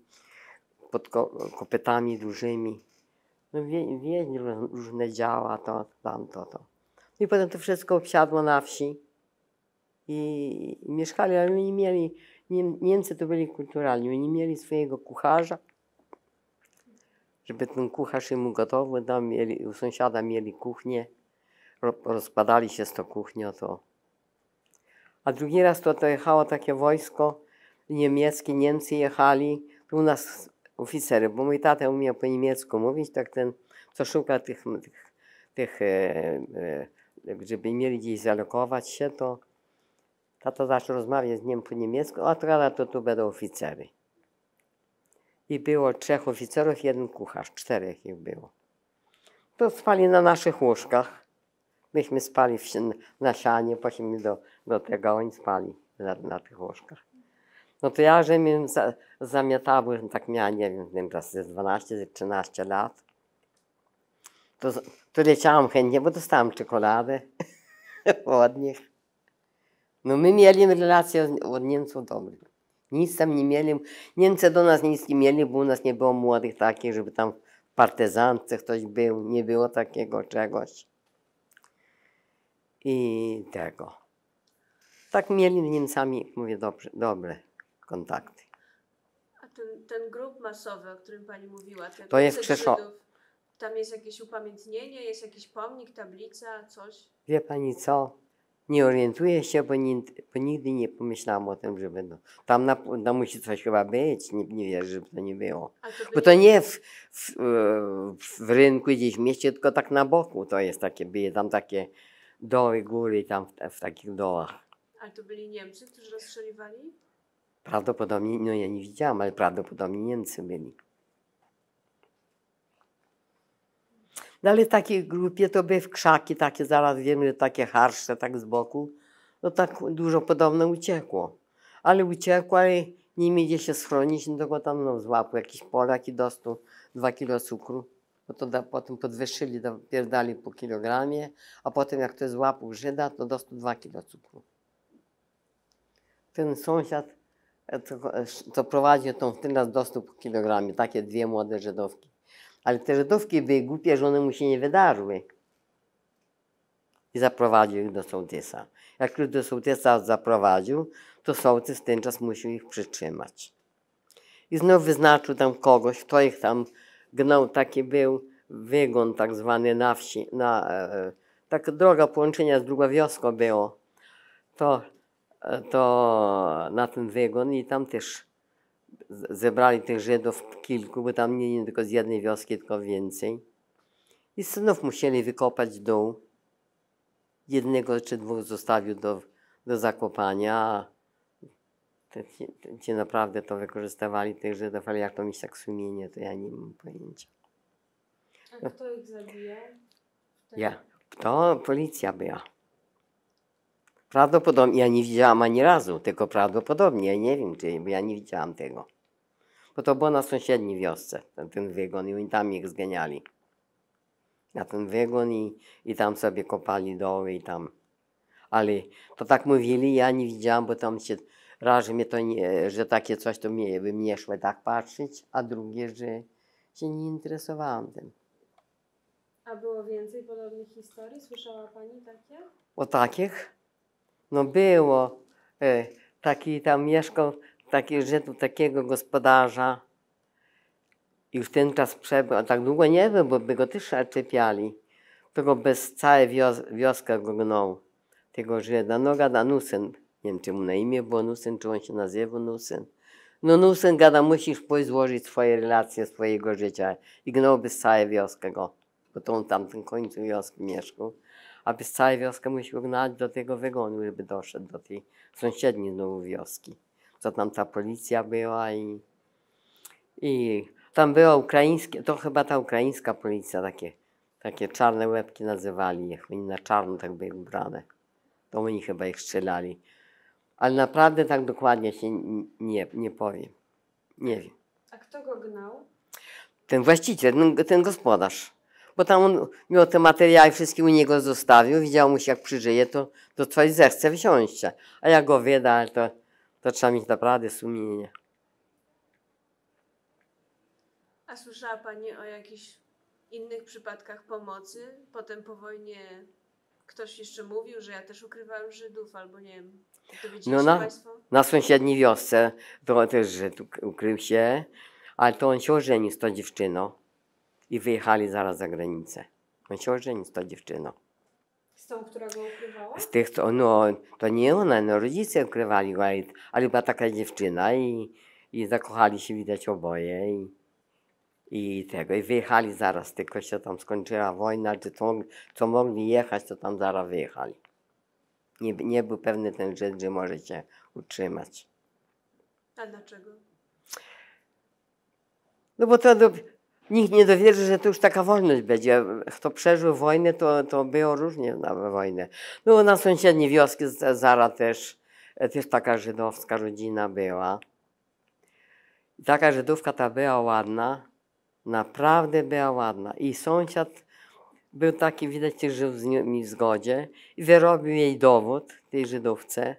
pod kopytami dużymi. No wieźli różne działa, to, tamto. I potem to wszystko wsiadło na wsi i mieszkali, ale oni mieli, Niemcy to byli kulturalni, oni mieli swojego kucharza, żeby ten kucharz im gotował, tam mieli, u sąsiada mieli kuchnię, rozpadali się z tą kuchnią, to. A drugi raz to jechało takie wojsko niemieckie, Niemcy jechali, to u nas oficery, bo mój tata umiał po niemiecku mówić, tak ten, co szuka tych żeby mieli gdzieś zalokować się, to tata zaczął rozmawiać z nim po niemiecku, a teraz to tu będą oficery. I było 3 oficerów, 1 kucharz, 4 ich było. To spali na naszych łóżkach. Myśmy spali na sianie, poszliśmy do tego, oni spali na tych łóżkach. No to ja, że mnie zamiatały, tak miałem, nie wiem, teraz ze 12, ze 13 lat. To leciałam chętnie, bo dostałam czekoladę od nich. No my mieli relacje od Niemców dobre. Nic tam nie mieli. Niemcy do nas nic nie mieli, bo u nas nie było młodych takich, żeby tam w partyzance ktoś był. Nie było takiego czegoś. I tego. Tak mieli z Niemcami, mówię, dobre kontakty. A ten grób masowy, o którym pani mówiła, ten To jest w 500 Krzeszowie. Żydów, tam jest jakieś upamiętnienie, jest jakiś pomnik, tablica, coś? Wie pani co? Nie orientuję się, bo nigdy nie pomyślałam o tym, że będą. Tam musi coś chyba być, nie wierzę, żeby to nie było. A to Bo to nie w rynku gdzieś w mieście, tylko tak na boku to jest takie, były tam takie doły, góry tam w takich dołach. Ale to byli Niemcy, którzy rozstrzeliwali? Prawdopodobnie, no ja nie widziałam, ale prawdopodobnie Niemcy byli. No ale w takiej grupie to były w krzaki takie, zaraz wiemy, że takie harsze tak z boku, no tak dużo podobno uciekło. Ale uciekło, ale nie mieli gdzie się schronić, no to go tam no, złapał jakiś Polak i dostał 2 kilo cukru. Bo to potem podwyższyli, pierdali po kilogramie, a potem jak to złapał Żyda, to dostał 2 kilo cukru. Ten sąsiad, co prowadził, to teraz dostał po kilogramie, takie 2 młode Żydówki. Ale te Żydówki były głupie, że one mu się nie wydarzyły. I zaprowadził ich do sołtysa. Jak już do sołtysa zaprowadził, to sołtys w ten czas musiał ich przytrzymać. I znów wyznaczył tam kogoś, kto ich tam gnał. Taki był wygon tak zwany na wsi. Taka droga połączenia z drugą wioską było. To na ten wygon i tam też zebrali tych Żydów kilku, bo tam nie tylko z jednej wioski, tylko więcej. I znów musieli wykopać dół. 1 czy 2 zostawił do zakopania. Ci naprawdę to wykorzystywali tych Żydów, ale jak to mieć tak sumienie, to ja nie mam pojęcia. A kto ich zabija? To policja była. Prawdopodobnie, ja nie widziałam ani razu, tylko prawdopodobnie, ja nie wiem, bo ja nie widziałam tego. Bo to było na sąsiedniej wiosce, ten wygon i oni tam ich zganiali. Na ten wygon i tam sobie kopali doły i tam. Ale to tak mówili, ja nie widziałam, bo tam się raz, że mnie to nie, że takie coś to by mnie szło tak patrzeć, a drugie, że się nie interesowałam tym. A było więcej podobnych historii? Słyszała pani takie? O takich? No było. Taki tam mieszkał, taki Żydów, takiego gospodarza. I w ten czas przebył, a tak długo nie był, bo by go też czepiali. To go bez całej wioskę go gnął, tego Żyda. No gada Nusyn, nie wiem czy mu na imię było Nusyn, czy on się nazywa Nusyn. No Nusyn gada, musisz pójść złożyć swoje relacje swojego życia. I gnął bez całej wioskę go, bo to on tam w tym końcu wioski mieszkał. A bez całej wioskę musiał gnać do tego wygonu, żeby doszedł do tej sąsiedniej znowu wioski. Co tam ta policja była i tam była ukraińskie, to chyba ta ukraińska policja, takie czarne łebki nazywali ich. Oni na czarno tak były ubrane. To oni chyba ich strzelali. Ale naprawdę tak dokładnie się nie powiem. Nie wiem. A kto go gnał? Ten właściciel, ten gospodarz. Bo tam on miał te materiały wszystkie u niego zostawił. Widział mu się jak przyżyje, to coś zechce wziąć. A jak go wyda, to trzeba mieć naprawdę sumienie. A słyszała pani o jakichś innych przypadkach pomocy? Potem po wojnie ktoś jeszcze mówił, że ja też ukrywałem Żydów, albo nie wiem. Dowiedzieliście państwo? Na sąsiedniej wiosce to też Żyd ukrył się, ale to on się ożenił z tą dziewczyną. i wyjechali zaraz za granicę. On się ożenił z tą dziewczyną. Z tą, która go ukrywała? Z tych, no, to nie ona, no rodzice ukrywali go, ale była taka dziewczyna i zakochali się widać oboje i wyjechali zaraz, tylko się tam skończyła wojna, czy co mogli jechać, to tam zaraz wyjechali. Nie był pewny ten Żyd, że może się utrzymać. A dlaczego? No bo nikt nie dowierzy, że to już taka wolność będzie. Kto przeżył wojnę, to było różnie na wojnę. No na sąsiedniej wioski Zara też taka żydowska rodzina była. I taka Żydówka ta była ładna, naprawdę była ładna. I sąsiad był taki, widać, że żył z nimi w zgodzie i wyrobił jej dowód, tej Żydówce.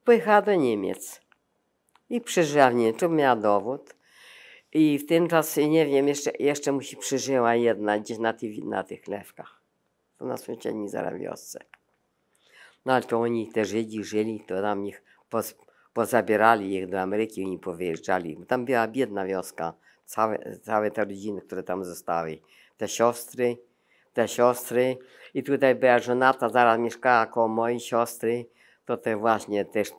Pojechała do Niemiec i przeżyła w Niemczech, miała dowód. I w tym czasie, nie wiem, jeszcze mu się przeżyła jedna gdzieś na tych Lewkach. To na sąsiedniej zaraz wiosce. No ale to oni, te Żydzi żyli, to tam ich pozabierali ich do Ameryki, oni powyjeżdżali. Tam była biedna wioska, całe te rodziny, które tam zostały. Te siostry i tutaj była żonata, zaraz mieszkała koło mojej siostry, to te właśnie też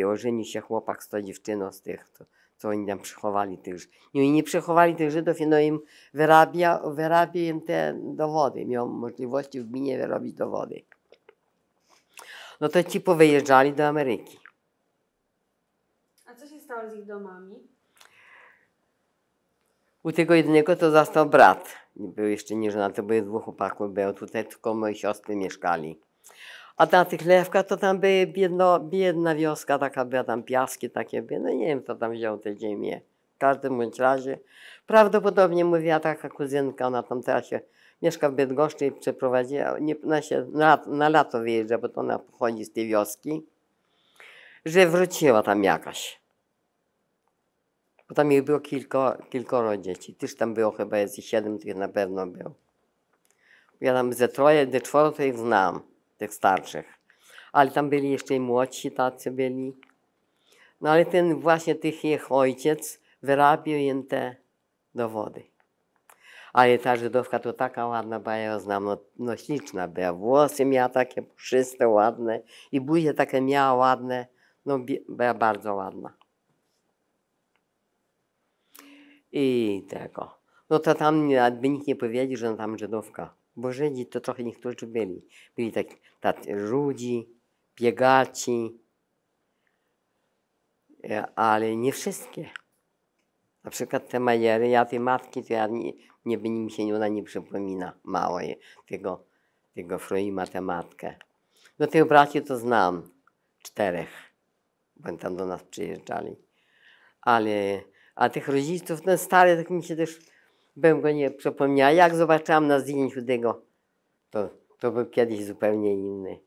ożenił się chłopak z tą dziewczyną z tych, co oni tam przechowali tych Żydów. No i nie przechowali tych Żydów, no im wyrabia im te dowody. Miał możliwości w gminie wyrobić dowody. No to ci powyjeżdżali do Ameryki. A co się stało z ich domami? U tego jednego to został brat. Był jeszcze nie żonaty, bo dwóch chłopaków było. Tutaj tylko moje siostry mieszkali. A na tych Lewkach to tam była biedna wioska, taka była tam piaski takie były. No nie wiem, kto tam wziął te ziemię. W każdym bądź razie. Prawdopodobnie mówiła taka kuzynka, ona tam teraz się mieszka w Bydgoszczy i przeprowadziła, na lato wyjeżdża, bo to ona pochodzi z tej wioski, że wróciła tam jakaś. Bo tam ich było kilkoro dzieci. Też tam było chyba jest 7, tych na pewno było. Ja tam ze czworo to ich znam, tych starszych. Ale tam byli jeszcze i młodsi tacy byli. No ale ten właśnie ich ojciec wyrabiał im te dowody. Ale ta Żydówka to taka ładna była, ja ją znam, no śliczna była. Włosy miała takie puszyste, ładne i buzie takie miała ładne, no była bardzo ładna. I tego. No to tam by nikt nie powiedział, że tam Żydówka. Bo Żydzi to trochę niektórzy byli. Byli tacy rudzi, biegaci, ale nie wszystkie. Na przykład te Majery, ja tej matki, to ja mi się ona nie przypomina, małej, tego Froima, tę matkę. No tych braci to znam, 4, bo oni tam do nas przyjeżdżali. A tych rodziców, ten stary, tak mi się też, bym go nie przypomniała. Jak zobaczyłam na zdjęciu tego, to był kiedyś zupełnie inny.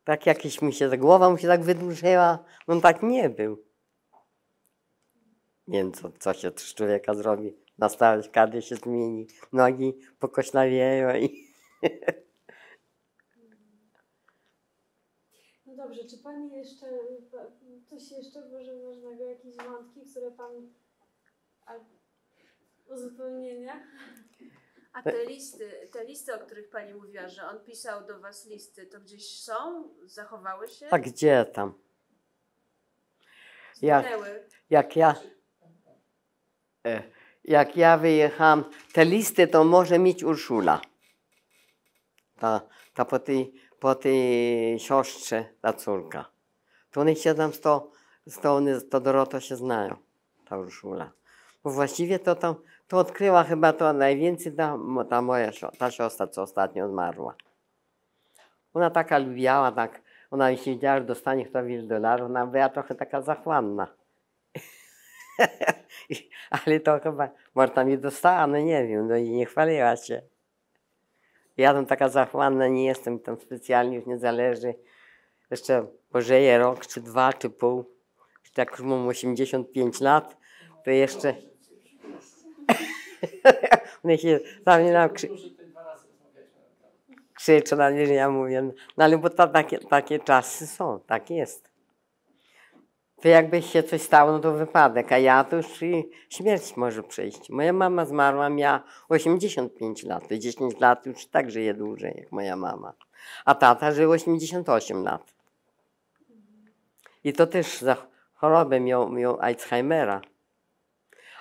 Tak jakieś głowa mu się tak wydłużyła, on tak nie był. Nie wiem, co się z człowieka zrobi. Na starość każdy się zmieni, nogi pokoślawieją i... No dobrze, czy Pani jeszcze, coś jeszcze może ważnego, jakieś wątki, które Pan, uzupełnienia? A te listy, o których Pani mówiła, że on pisał do Was listy, to gdzieś są? Zachowały się? A gdzie tam? Zginęły. Jak ja wyjechałam, te listy to może mieć Urszula. Ta po tej siostrze, ta córka. To one się tam to Dorota się znają, ta Urszula. Bo właściwie to odkryła chyba to najwięcej ta siostra, co ostatnio zmarła. Ona taka lubiała, ona jeśli wiedziała, że dostanie $100 dolarów, ona była trochę taka zachłanna. Ale to chyba, może tam je dostała, no nie wiem, no i nie chwaliła się. Ja tam taka zachłanna nie jestem, tam specjalnie już nie zależy. Jeszcze pożyję rok, czy 2, czy pół. Jak już mam 85 lat, to jeszcze... One się tam nie krzyczą na mnie, że ja mówię. No ale bo to takie czasy są, tak jest. To jakby się coś stało, no to wypadek, a ja to już i śmierć może przyjść. Moja mama zmarła, miała 85 lat, to 10 lat już tak żyje dłużej jak moja mama. A tata żył 88 lat. I to też za chorobę miał Alzheimera.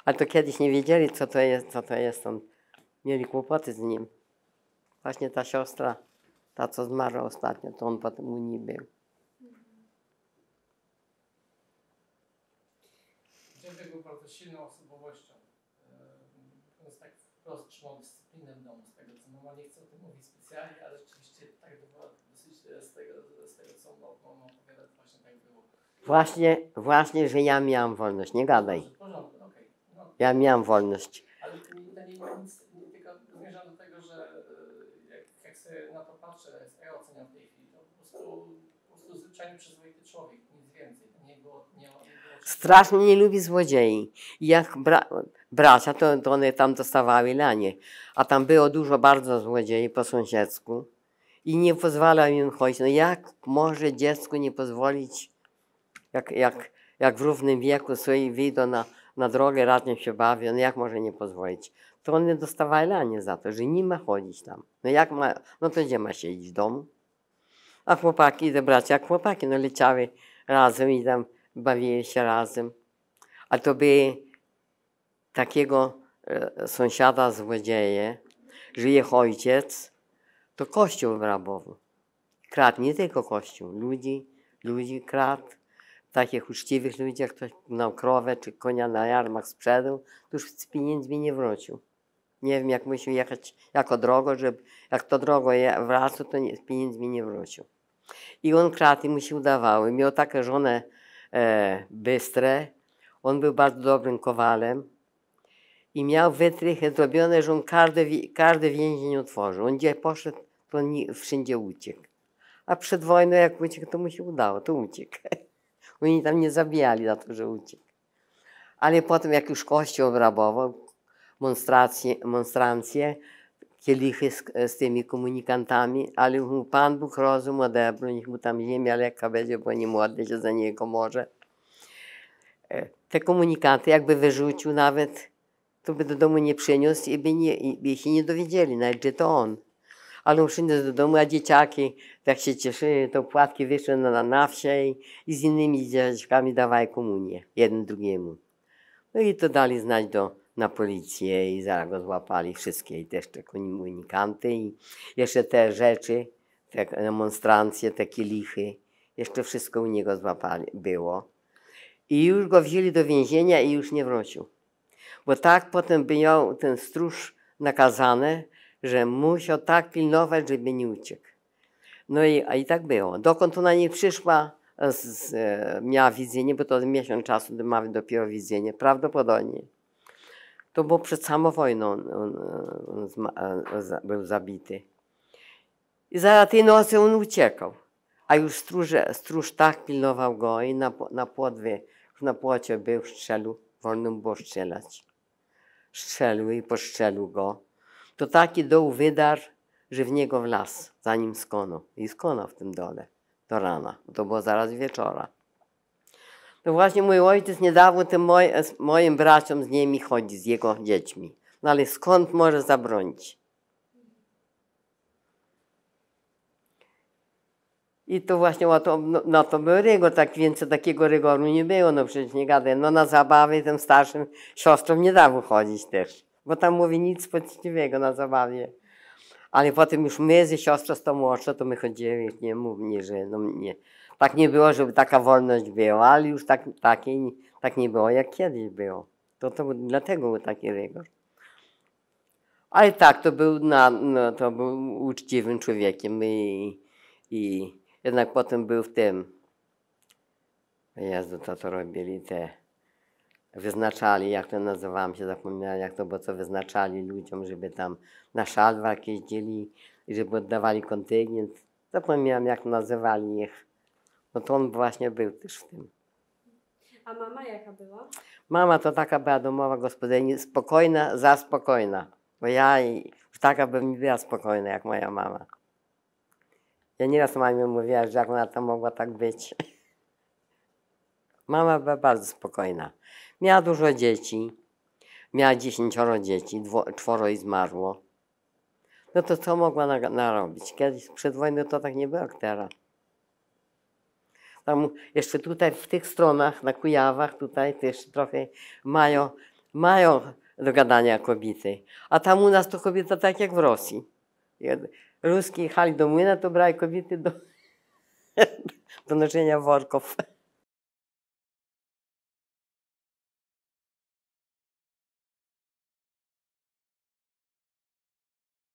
Ale to kiedyś nie wiedzieli, co to jest. Mieli kłopoty z nim. Właśnie ta siostra, ta co zmarła ostatnio, to on potem u niej był. Dziadek był bardzo silną osobowością. On jest tak wprost trzymał dyscyplinę w domu, z tego co mama nie chce o tym mówić specjalnie, ale rzeczywiście tak było dosyć z tego co mama opowiada, to właśnie tak było. Właśnie, że ja miałam wolność, nie gadaj. W porządku, okej. No, Ja miałam wolność. ale to nie tylko zmierzam do tego, że jak sobie na to patrzę, jak ja oceniam w tej chwili, to po prostu zwyczajnie przyzwoity człowiek, nic więcej. Nie było Strasznie nie lubi złodziei. I jak bracia, to one tam dostawały lanie. A tam było dużo bardzo złodziei po sąsiedzku. I nie pozwalał im chodzić. No jak może dziecku nie pozwolić, jak w równym wieku sobie wyjdą na drogę, razem się bawią, no jak może nie pozwolić? To one dostawały lanie za to, że nie ma chodzić tam. No to gdzie ma siedzieć w domu? A chłopaki, te bracia, jak chłopaki, no leciały razem i tam bawili się razem. A to by takiego sąsiada złodzieje, że ich ojciec to kościół rabował. Kradł nie tylko kościół, ludzi kradł. Takich uczciwych ludzi, jak ktoś na krowę czy konia na jarmark sprzedał, to już z pieniędzmi nie wrócił. Nie wiem, jak musiał jechać jako drogo, żeby jak to drogo wracał, to z pieniędzmi nie wrócił. I on kradł i mu się udawało. Miał taką żonę bystre. On był bardzo dobrym kowalem. I miał wytrychy zrobione, że on każdy więzień otworzył. On gdzie poszedł, to on wszędzie uciekł. A przed wojną jak uciekł, to mu się udało, to uciekł. Oni tam nie zabijali za to, że uciekł. Ale potem jak już kościół obrabował, monstrancje, kielichy z tymi komunikantami, ale mu Pan Bóg rozum odebrał, niech mu tam ziemia lekka będzie, bo nie modlę się za niego może. Te komunikanty jakby wyrzucił nawet, to by do domu nie przyniósł i by się nie dowiedzieli, nawet że to on. Ale on przyniósł do domu, a dzieciaki tak się cieszyły, to płatki wyszły na wsie i z innymi dzieciakami dawały komunię, jeden drugiemu. No i to dali znać na policję i zaraz go złapali wszystkie i też te komunikanty i jeszcze te rzeczy, te demonstrancje, te kielichy, jeszcze wszystko u niego złapali, było. I już go wzięli do więzienia i już nie wrócił. Bo tak potem by miał ten stróż nakazane, że musiał tak pilnować, żeby nie uciekł. No i tak było. Dokąd ona nie przyszła, miała widzenie, bo to miesiąc czasu ma dopiero widzenie, prawdopodobnie. To było przed samą wojną on był zabity. I zaraz tej nocy on uciekał. A już stróż tak pilnował go i na płocie był, strzelił, wolno było strzelać. Strzelił i postrzelił go. To taki doł wydarł, że w niego wlazł, zanim skonał. I skonał w tym dole do rana. To było zaraz wieczora. To właśnie mój ojciec nie dawał tym moim braciom z nimi chodzić, z jego dziećmi. No ale skąd może zabronić? I to właśnie to był rygor, tak więcej takiego rygoru nie było, no przecież nie gadaj. No na zabawy tym starszym siostrom nie dało chodzić też, bo tam mówi nic poczciwego na zabawie. Ale potem już my ze siostrą z tą młodszą, to my chodzili, nie mów mnie, że no nie. Tak nie było, żeby taka wolność była, ale już tak nie było, jak kiedyś było. Dlatego był taki rygor. Ale tak, to był uczciwym człowiekiem i jednak potem był w tym, Jezu, to robili wyznaczali, jak to nazywałem się, zapomniałem jak to, bo co wyznaczali ludziom, żeby tam na szalwach jeździli i żeby oddawali kontyngent. Zapomniałem jak nazywali ich. No to on właśnie był też w tym. A mama jaka była? Mama to taka była domowa gospodyni, spokojna, za spokojna. Bo ja już taka bym nie była spokojna jak moja mama. Ja nieraz mamie mówiła, że jak ona to mogła tak być. Mama była bardzo spokojna. Miała dużo dzieci. Miała 10 dzieci, 4 jej zmarło. No to co mogła narobić? Kiedyś przed wojną to tak nie było jak teraz. Tam jeszcze tutaj w tych stronach, na Kujawach, tutaj to jeszcze trochę mają do gadania kobiety. A tam u nas to kobieta tak jak w Rosji. Ruski jechali do młyna, to brali kobiety do noszenia worków.